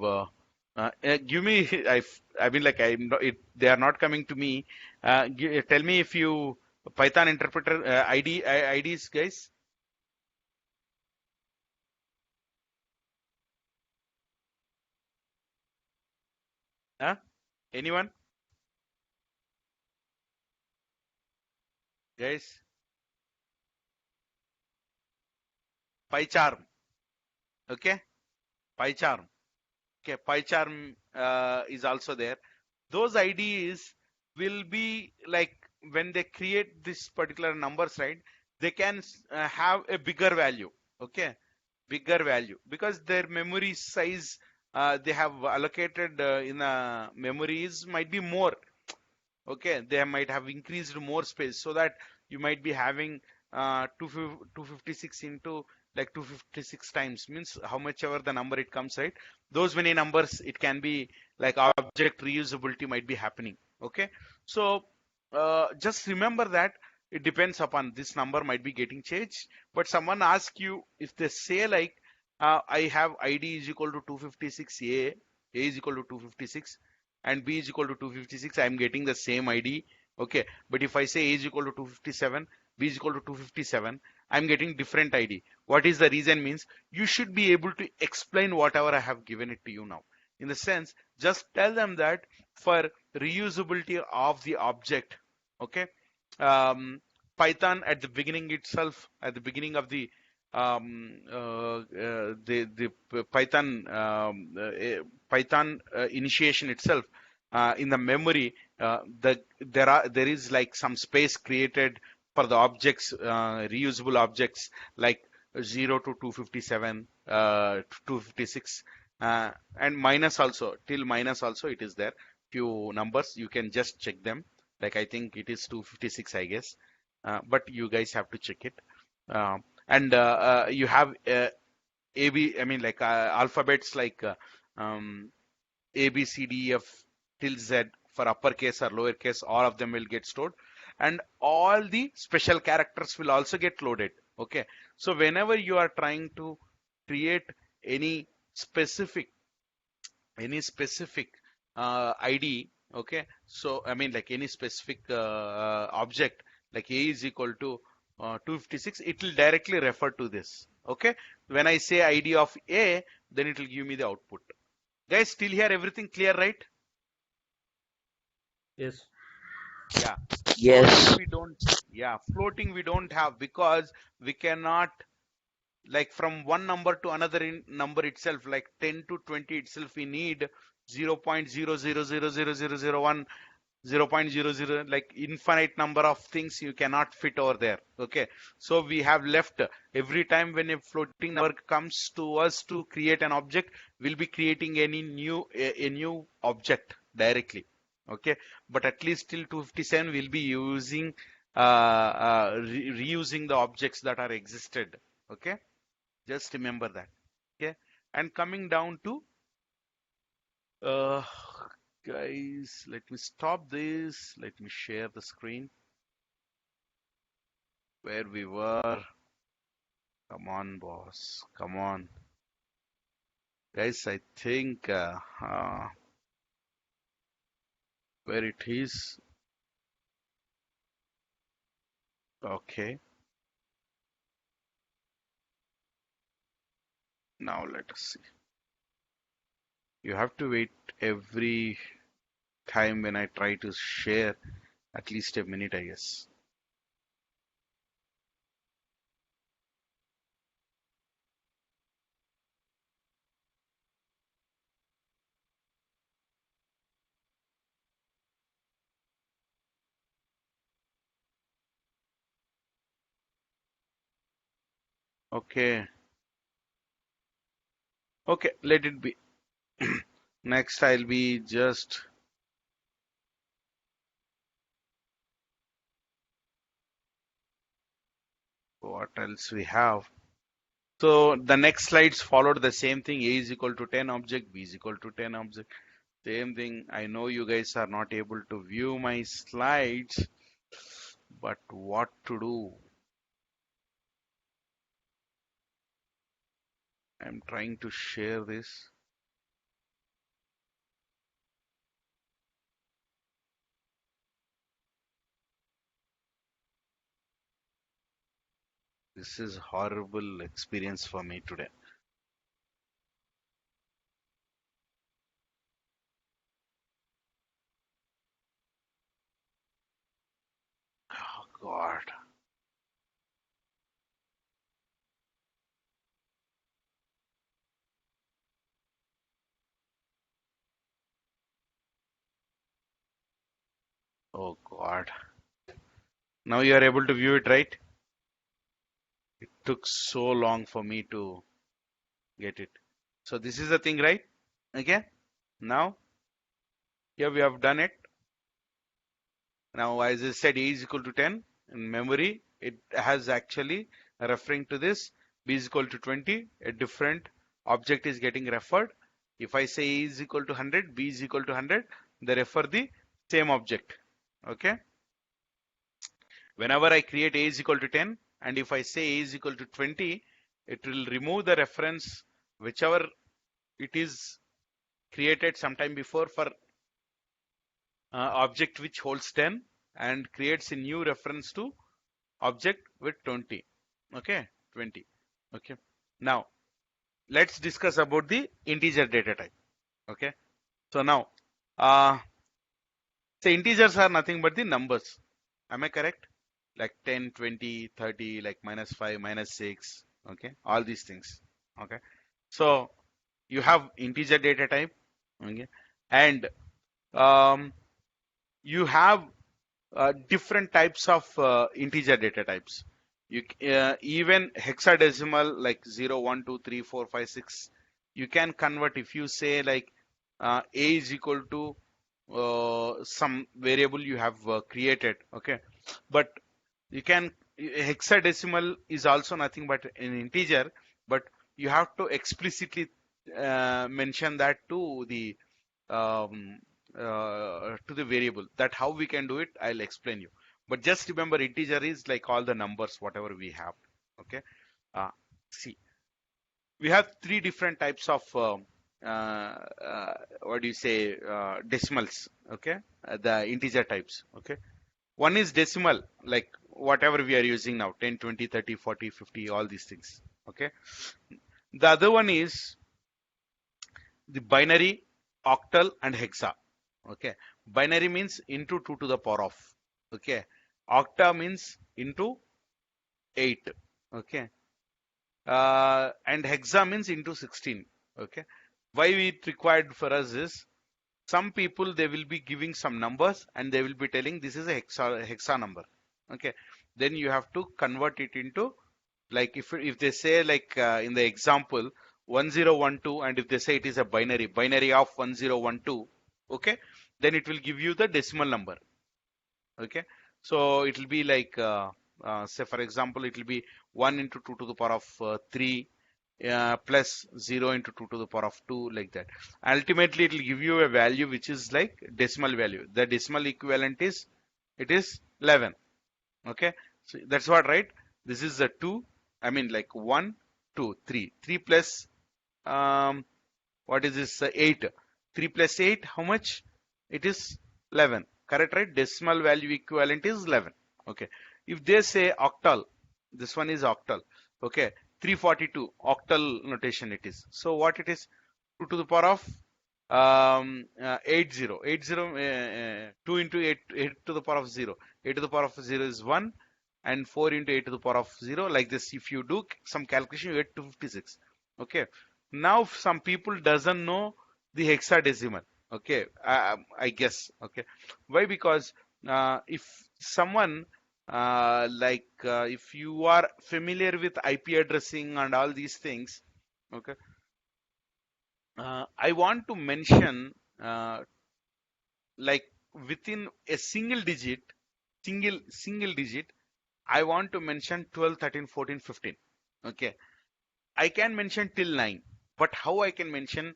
give me I mean like I'm not, they are not coming to me. Tell me if you Python interpreter IDs, guys. Huh? Anyone, guys? PyCharm, okay, PyCharm. Okay, PyCharm is also there. Those IDs will be like when they create this particular numbers, right? They can have a bigger value. Okay, bigger value because their memory size they have allocated in memories might be more. Okay, they might have increased more space so that you might be having 256 into like 256 times means how much ever the number it comes, right? Those many numbers it can be like object reusability might be happening. Okay, so just remember that it depends upon this number might be getting changed. But someone asks you, if they say like I have ID is equal to 256, A is equal to 256 and B is equal to 256, I am getting the same ID. Okay, but if I say A is equal to 257, B is equal to 257, I'm getting different ID. What is the reason means you should be able to explain whatever I have given it to you now. In the sense, just tell them that for reusability of the object, okay, Python at the beginning itself, at the beginning of the Python Python initiation itself, in the memory, there is like some space created for the objects, reusable objects like 0 to 257, 256, and minus also, till minus also it is there. Few numbers you can just check them. Like I think it is 256, I guess, but you guys have to check it. And you have AB, I mean like alphabets like A, B, C, D, E, F till Z for uppercase or lowercase, all of them will get stored. And all the special characters will also get loaded. Okay. So whenever you are trying to create any specific ID, okay. So I mean like any specific object like A is equal to 256, it will directly refer to this. Okay. When I say ID of A, then it will give me the output. Guys, still here, everything clear, right? Yes. Yeah. Yes. Floating we don't have because we cannot, like from one number to another number itself, like 10 to 20 itself, we need 0.0000001, 0.00, like infinite number of things you cannot fit over there. Okay. So we have left, every time when a floating number comes to us to create an object, we'll be creating a new object directly. Okay, but at least till 257 we'll be using reusing the objects that are existed. Okay, just remember that. Okay, and coming down to uh, guys, let me stop this. Let me share the screen where we were. Come on, boss. Come on. Guys, I think where it is. Okay. Now let us see. You have to wait every time when I try to share at least a minute, I guess. Okay. Okay, let it be. Next, I'll be just what else we have. So the next slides followed the same thing. A is equal to 10 object, B is equal to 10 object. Same thing. I know you guys are not able to view my slides, but what to do? I'm trying to share this. This is horrible experience for me today. Oh God. Oh God. Now you are able to view it, right? It took so long for me to get it. So this is the thing, right? Okay. Now here we have done it. Now, as I said, A is equal to 10 in memory. It has actually referring to this. B is equal to 20. A different object is getting referred. If I say A is equal to 100, B is equal to 100, they refer the same object. Okay. Whenever I create A is equal to 10, and if I say A is equal to 20, it will remove the reference whichever it is created sometime before for object which holds 10 and creates a new reference to object with 20. Okay, 20. Okay. Now let's discuss about the integer data type. Okay. So now, say integers are nothing but the numbers. Am I correct? Like 10, 20, 30, like -5, -6. Okay. All these things. Okay. So you have integer data type. Okay. And you have different types of integer data types. You even hexadecimal like 0, 1, 2, 3, 4, 5, 6. You can convert if you say like a is equal to some variable you have created. Okay, but you can hexadecimal is also nothing but an integer, but you have to explicitly mention that um, to the variable. That how we can do it, I'll explain you. But just remember, integer is like all the numbers whatever we have. Okay. See, we have three different types of what do you say decimals. Okay, the integer types. Okay, one is decimal, like whatever we are using now, 10, 20, 30, 40, 50, all these things. Okay, the other one is the binary, octal, and hexa. Okay, binary means into 2 to the power of. Okay, octa means into 8. Okay, and hexa means into 16. Okay, why it required for us is some people they will be giving some numbers and they will be telling this is a hexa number. Okay, then you have to convert it into, like if they say like in the example 1012, and if they say it is a binary of 1012, okay, then it will give you the decimal number. Okay, so it will be like say for example it will be 1 into 2 to the power of 3, plus 0 into 2 to the power of 2, like that. Ultimately, it will give you a value which is like decimal value. The decimal equivalent is, it is 11. Okay, so that's what, right? This is a 2. I mean, like 1, 2, 3. 3 plus, what is this? 8. 3 plus 8, how much? It is 11. Correct, right? Decimal value equivalent is 11. Okay. If they say octal, this one is octal. Okay. 342, octal notation it is. So what it is? 2 to the power of 80. 2 into 8, 8 to the power of 0. 8 to the power of 0 is 1. And 4 into 8 to the power of 0. Like this, if you do some calculation, you get 256. Okay. Now some people doesn't know the hexadecimal. Okay, I guess. Okay, why? Because if someone if you are familiar with IP addressing and all these things, okay, I want to mention like within a single digit, single digit, I want to mention 12, 13, 14, 15. Okay, I can mention till 9, but how I can mention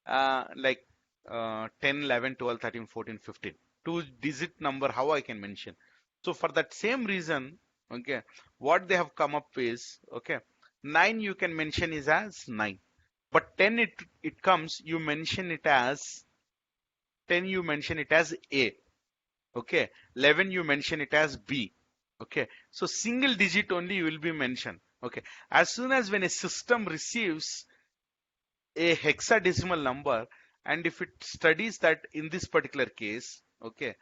10, 11, 12, 13, 14, 15. Two digit number, how I can mention. So for that same reason, okay, what they have come up is, okay, 9 you can mention is as 9. But 10 it comes, you mention it as 10, you mention it as A. Okay. 11 you mention it as B. Okay. So single digit only you will be mentioned. Okay. As soon as when a system receives a hexadecimal number, and if it studies that in this particular case, okay,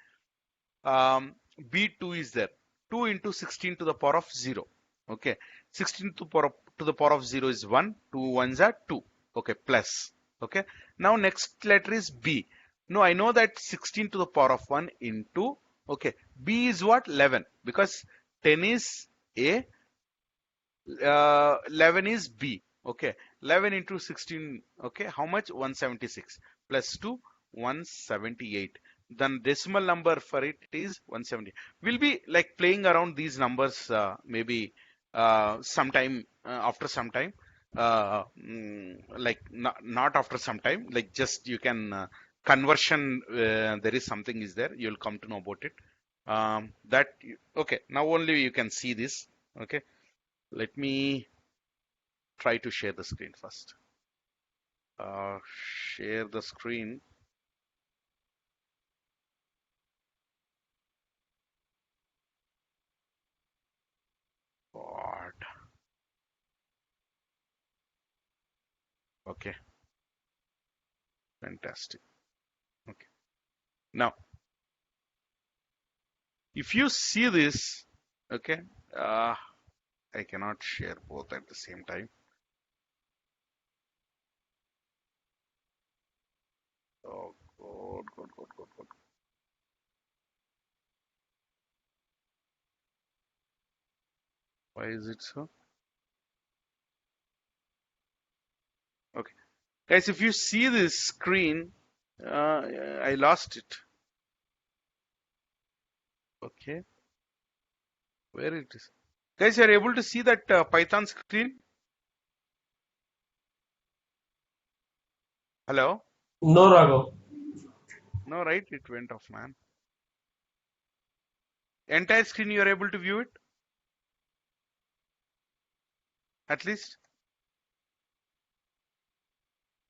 B2 is there, 2 into 16 to the power of 0. Okay, 16 to the power of 0 is 1, 2 ones are 2. Okay, plus. Okay, now next letter is B. No, I know that 16 to the power of 1 into, okay, B is what? 11, because 10 is A, 11 is B. Okay, 11 into 16. Okay, how much? 176 plus 2, 178. Then decimal number for it is 170. We'll be like playing around these numbers maybe sometime after some time. Like not after some time. Like just you can conversion. There is something is there. You'll come to know about it. Okay. Now only you can see this. Okay. Let me try to share the screen first. Share the screen. God. Okay. Fantastic. Okay. Now, if you see this, okay, I cannot share both at the same time. Oh, good. Why is it so? Okay. Guys, if you see this screen, I lost it. Okay. Where it is? Guys, you are able to see that Python screen? Hello? No, Raghav. No, right? It went off, man. Entire screen you are able to view it? At least?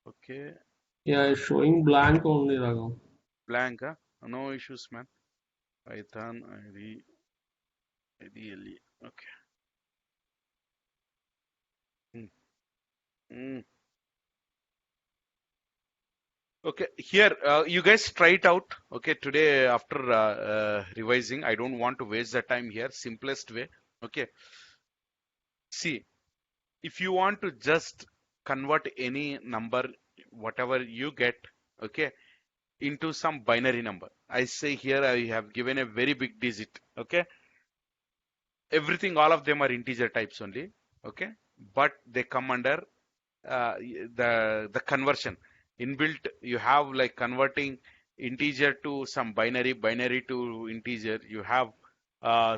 Okay. Yeah, it's showing blank only, Raghav. Blank, huh? No issues, man. Python ID, IDLE. Okay. Hmm. Hmm. Okay, here, you guys try it out. Okay, today after revising, I don't want to waste the time here. Simplest way. Okay. See, if you want to just convert any number, whatever you get, okay, into some binary number. I say here I have given a very big digit. Okay. Everything, all of them are integer types only. Okay. But they come under the conversion inbuilt. You have like converting integer to some binary to integer. You have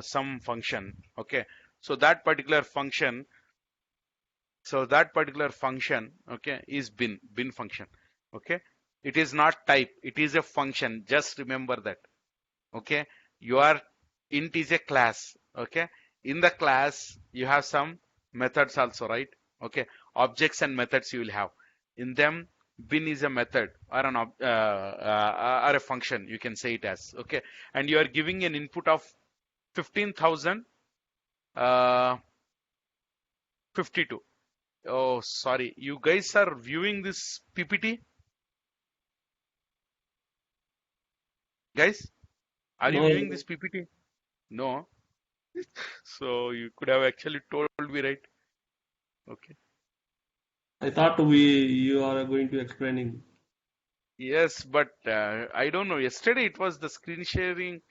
some function. Okay, so that particular function So that particular function, okay, is bin function. Okay, it is not type, it is a function. Just remember that. Okay, your int is a class. Okay, in the class you have some methods also, right? Okay, objects and methods you will have. In them, bin is a method or or a function, you can say it as. Okay, and you are giving an input of 15,000 52. Oh, sorry. You guys are viewing this PPT? Guys, are you No, viewing this PPT? No. So you could have actually told me, right? Okay. I thought you are going to explaining. Yes, but I don't know. Yesterday it was the screen sharing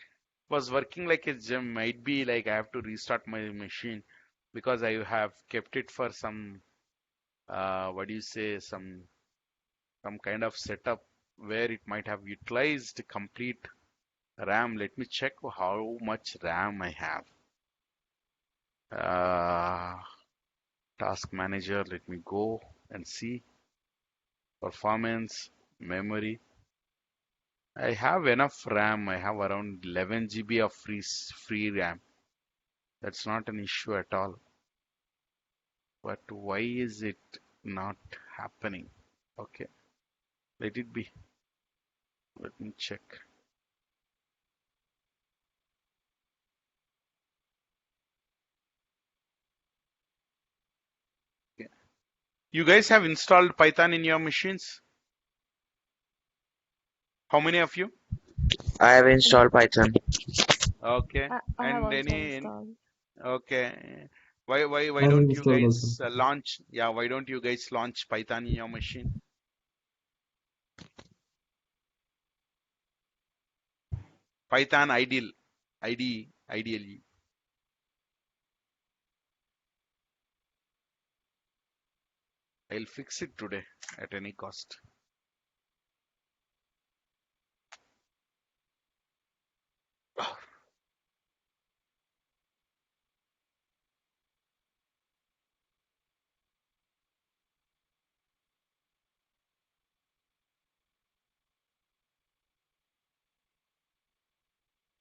was working like a gem. Might be like I have to restart my machine because I have kept it for some what do you say, some kind of setup where it might have utilized complete RAM. Let me check how much RAM I have. Uh, Task manager, let me go and see. Performance, memory. I have enough RAM. I have around 11 GB of free RAM. That's not an issue at all. But why is it not happening? Okay, let it be. Let me check. Okay. You guys have installed Python in your machines? How many of you? I have Yeah, installed Python. Okay. I have And also any installed. okay. Why I have don't you installed also. guys launch? Yeah, why don't you guys launch Python in your machine? Python ideally. I'll fix it today at any cost.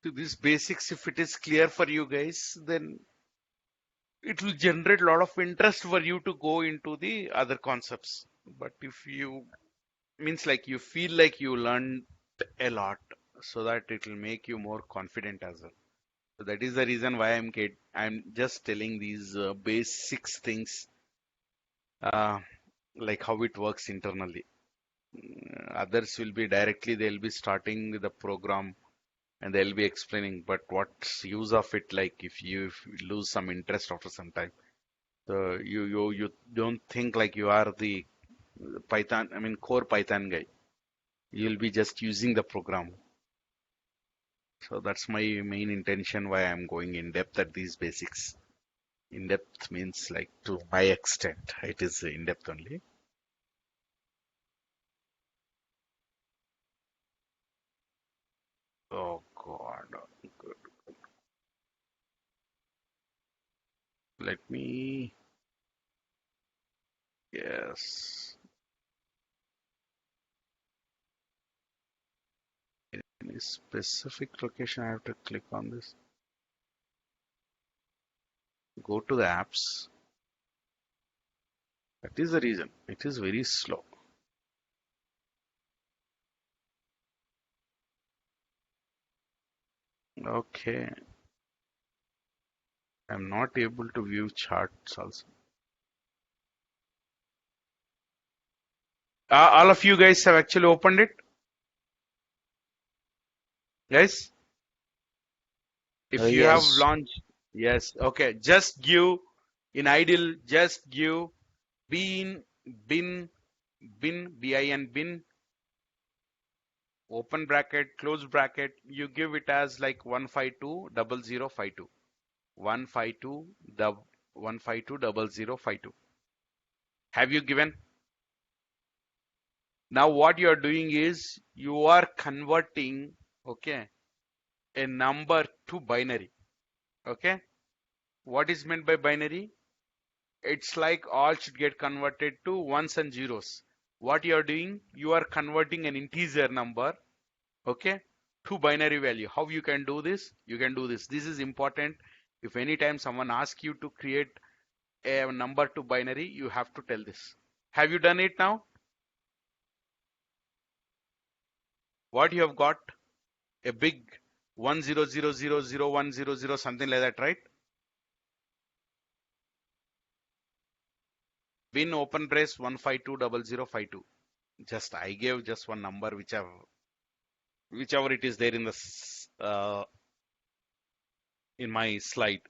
So these basics, if it is clear for you guys, then it will generate a lot of interest for you to go into the other concepts. But if you means like you feel like you learned a lot, so that it will make you more confident as well. So that is the reason why I'm just telling these basics things, uh, like how it works internally. Others will be directly they'll be starting with the program and they'll be explaining, but what's use of it, like if you lose some interest after some time. So you don't think like you are the Python, I mean core Python guy. You'll be just using the program. So that's my main intention why I'm going in depth at these basics. In depth means like to my extent, it is in depth only. Oh God. Good. Let me, yes. Any specific location I have to click on this? Go to the apps. That is the reason. It is very slow. Okay. I'm not able to view charts also. All of you guys have actually opened it? Guys? If you have Yes. launched, yes. Okay. Just give in idle, just give bin, bin, bin, open bracket, close bracket. You give it as like 1520052. 152 1520052. Have you given? Now what you are doing is you are converting, okay, a number to binary. Okay. What is meant by binary? it's like all should get converted to ones and zeros. What you are doing, you are converting an integer number, okay, to binary value. How you can do this? You can do this. This is important. If anytime someone asks you to create a number to binary, you have to tell this. Have you done it now? What you have got? A big 10000100 something like that, right? Bin open brace 1520052. Just I gave just one number whichever it is there in the in my slide.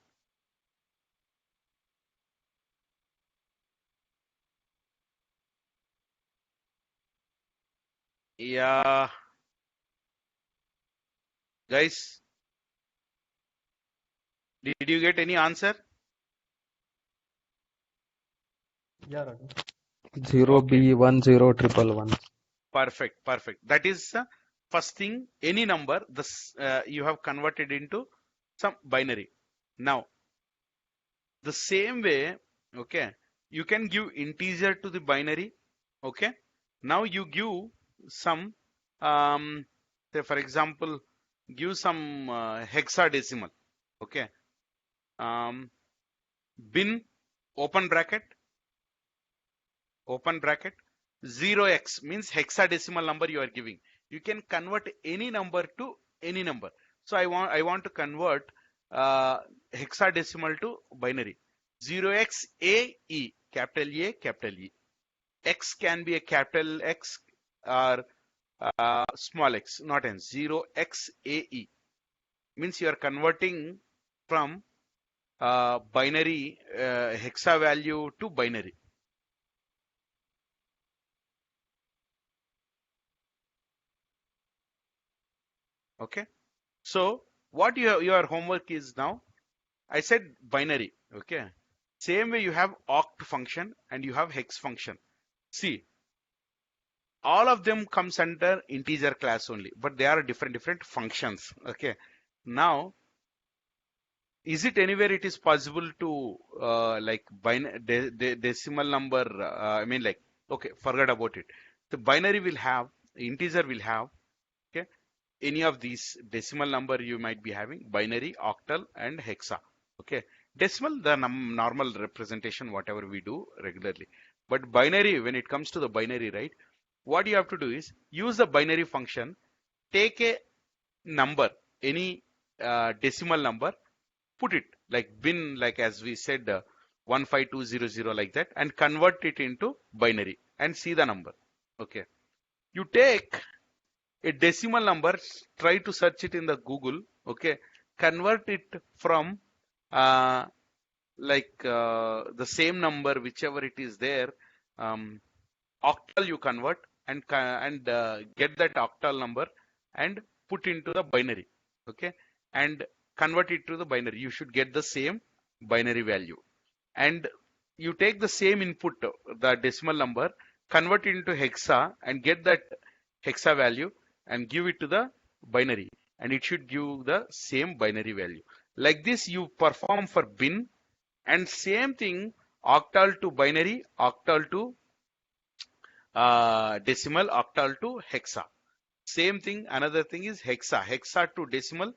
Yeah, guys, did you get any answer? Yeah, Raghu. 0B10111. Perfect, perfect. That is first thing. Any number, this you have converted into some binary. Now, the same way, okay, you can give integer to the binary. Okay. Now you give some, say for example, give some hexadecimal. Okay. Bin open bracket 0x means hexadecimal number you are giving. You can convert any number to any number. So I want to convert hexadecimal to binary. 0xAE, capital A, capital E. X can be a capital X or small x, not n. 0xAE means you are converting from binary hexa value to binary. Okay. So what your homework is now? I said binary. Okay. Same way you have oct function and you have hex function. See, all of them comes under integer class only, but they are different functions. Okay. Now, is it anywhere it is possible to like decimal number? I mean, like, okay, forget about it. The binary will have, integer will have, okay, any of these decimal number you might be having, binary, octal, and hexa. Okay, decimal, the normal representation, whatever we do regularly. But binary, when it comes to the binary, right, what you have to do is use the binary function, take a number, any decimal number, put it like bin, like as we said, 15200 like that, and convert it into binary and see the number. Okay, you take a decimal number, try to search it in the Google, okay, convert it from the same number, whichever it is there, octal you convert and get that octal number and put into the binary, okay, and convert it to the binary. You should get the same binary value. And you take the same input, the decimal number, convert it into hexa and get that hexa value and give it to the binary, and it should give the same binary value. Like this you perform for bin, and same thing octal to binary, octal to decimal, octal to hexa. Same thing, another thing is hexa to decimal,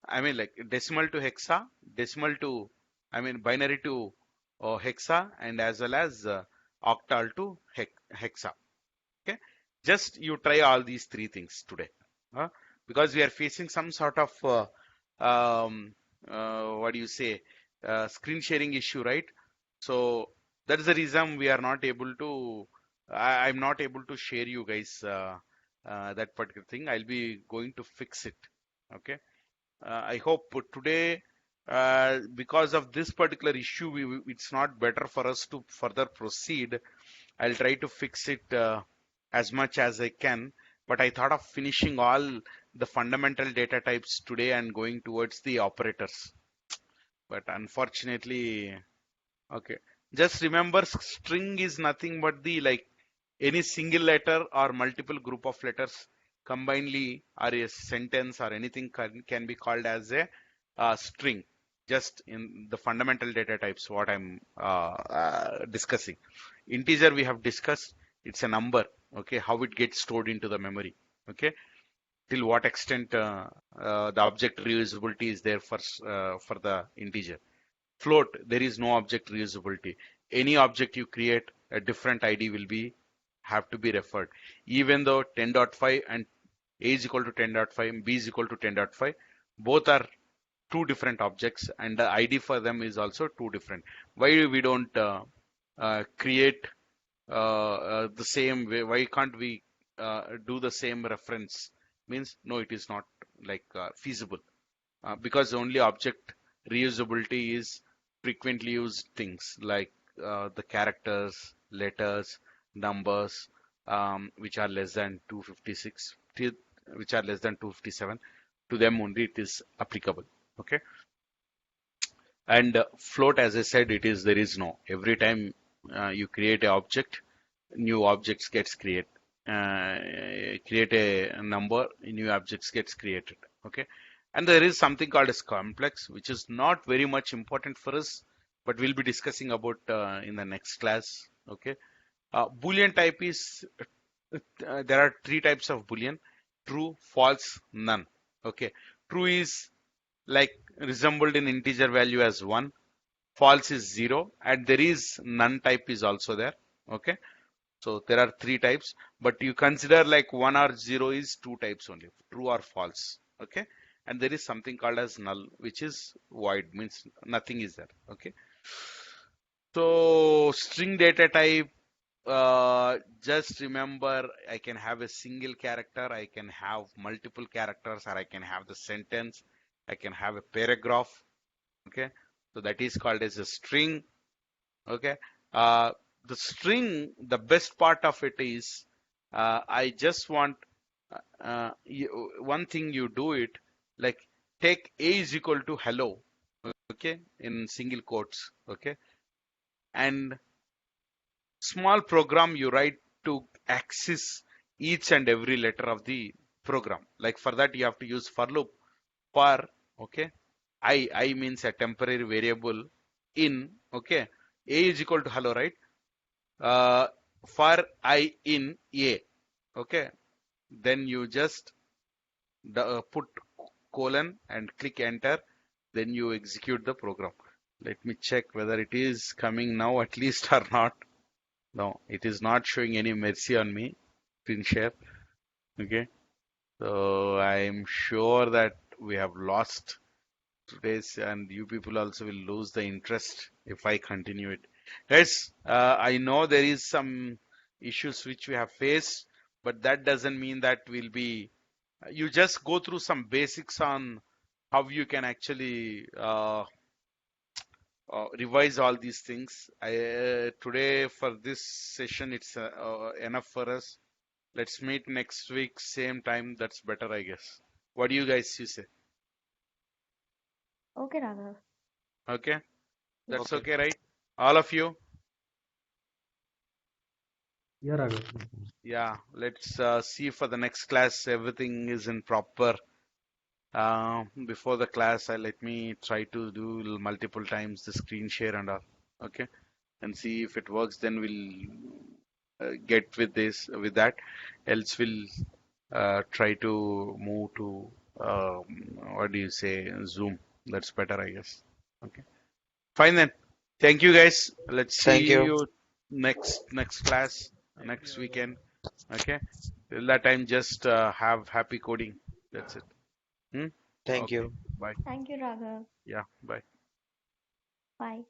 I mean like decimal to hexa, decimal to, I mean binary to hexa, and as well as octal to hexa. Okay, just you try all these three things today, because we are facing some sort of what do you say, screen sharing issue, right? So that is the reason we are not able to, I'm not able to share you guys that particular thing. I'll be going to fix it. Okay. I hope today, because of this particular issue, it's not better for us to further proceed. I'll try to fix it as much as I can, but I thought of finishing all the fundamental data types today and going towards the operators. But unfortunately, okay. Just remember, string is nothing but the like any single letter or multiple group of letters combinedly, or a sentence or anything can be called as a string. just in the fundamental data types what I'm discussing. Integer we have discussed, it's a number, okay, how it gets stored into the memory, okay, till what extent the object reusability is there for the integer. Float, there is no object reusability. Any object you create, a different ID will be have to be referred. Even though 10.5 and A is equal to 10.5, B is equal to 10.5, both are two different objects, and the ID for them is also two different. Why we don't create the same way? Why can't we do the same reference? Means no, it is not like feasible because only object reusability is frequently used things like the characters, letters, numbers, which are less than 256, which are less than 257. To them only it is applicable. Okay. And float, as I said, it is there is no. Every time you create an object, new objects gets created. Create a number, new objects gets created. Okay. And there is something called as complex, which is not very much important for us, but we'll be discussing about in the next class. Okay. Boolean type is there are three types of Boolean: true, false, none. Okay. True is like resembled in integer value as 1, false is 0, and there is none type is also there. Okay. So there are three types, but you consider like 1 or 0 is two types only, true or false. Okay. And there is something called as null, which is void, means nothing is there. Okay. So string data type, just remember, I can have a single character, I can have multiple characters, or I can have the sentence, I can have a paragraph. Okay. So that is called as a string. Okay. The string, the best part of it is, I just want one thing you do it, like take A is equal to hello, okay, in single quotes, okay, and small program you write to access each and every letter of the program. Like for that you have to use for loop. For, okay, I means a temporary variable in, okay, A is equal to hello, right? For I in A, okay, then you just put colon and click enter, then you execute the program. Let me check whether it is coming now at least or not. No, it is not showing any mercy on me. Screen share. Okay. So I'm sure that we have lost today's, and you people also will lose the interest if I continue it. Guys, I know there is some issues which we have faced, but that doesn't mean that we'll be. You just go through some basics on how you can actually revise all these things. Today for this session, it's enough for us. Let's meet next week, same time. That's better, I guess. What do you guys say? Okay, Raghav. Okay, that's Okay. okay, right? All of you? Yeah, Raghav. Yeah, let's see for the next class. Everything is in proper. Before the class, let me try to do multiple times the screen share and all. Okay, and see if it works. Then we'll get with this with that. Else we'll try to move to what do you say, Zoom. That's better, I guess. Okay, fine then. Thank you, guys. Let's Thank see you. you next class, next weekend. Okay. Till that time, just have happy coding. That's it. Hmm? Thank Okay. you. Bye. Thank you, Raghav. Yeah. Bye. Bye.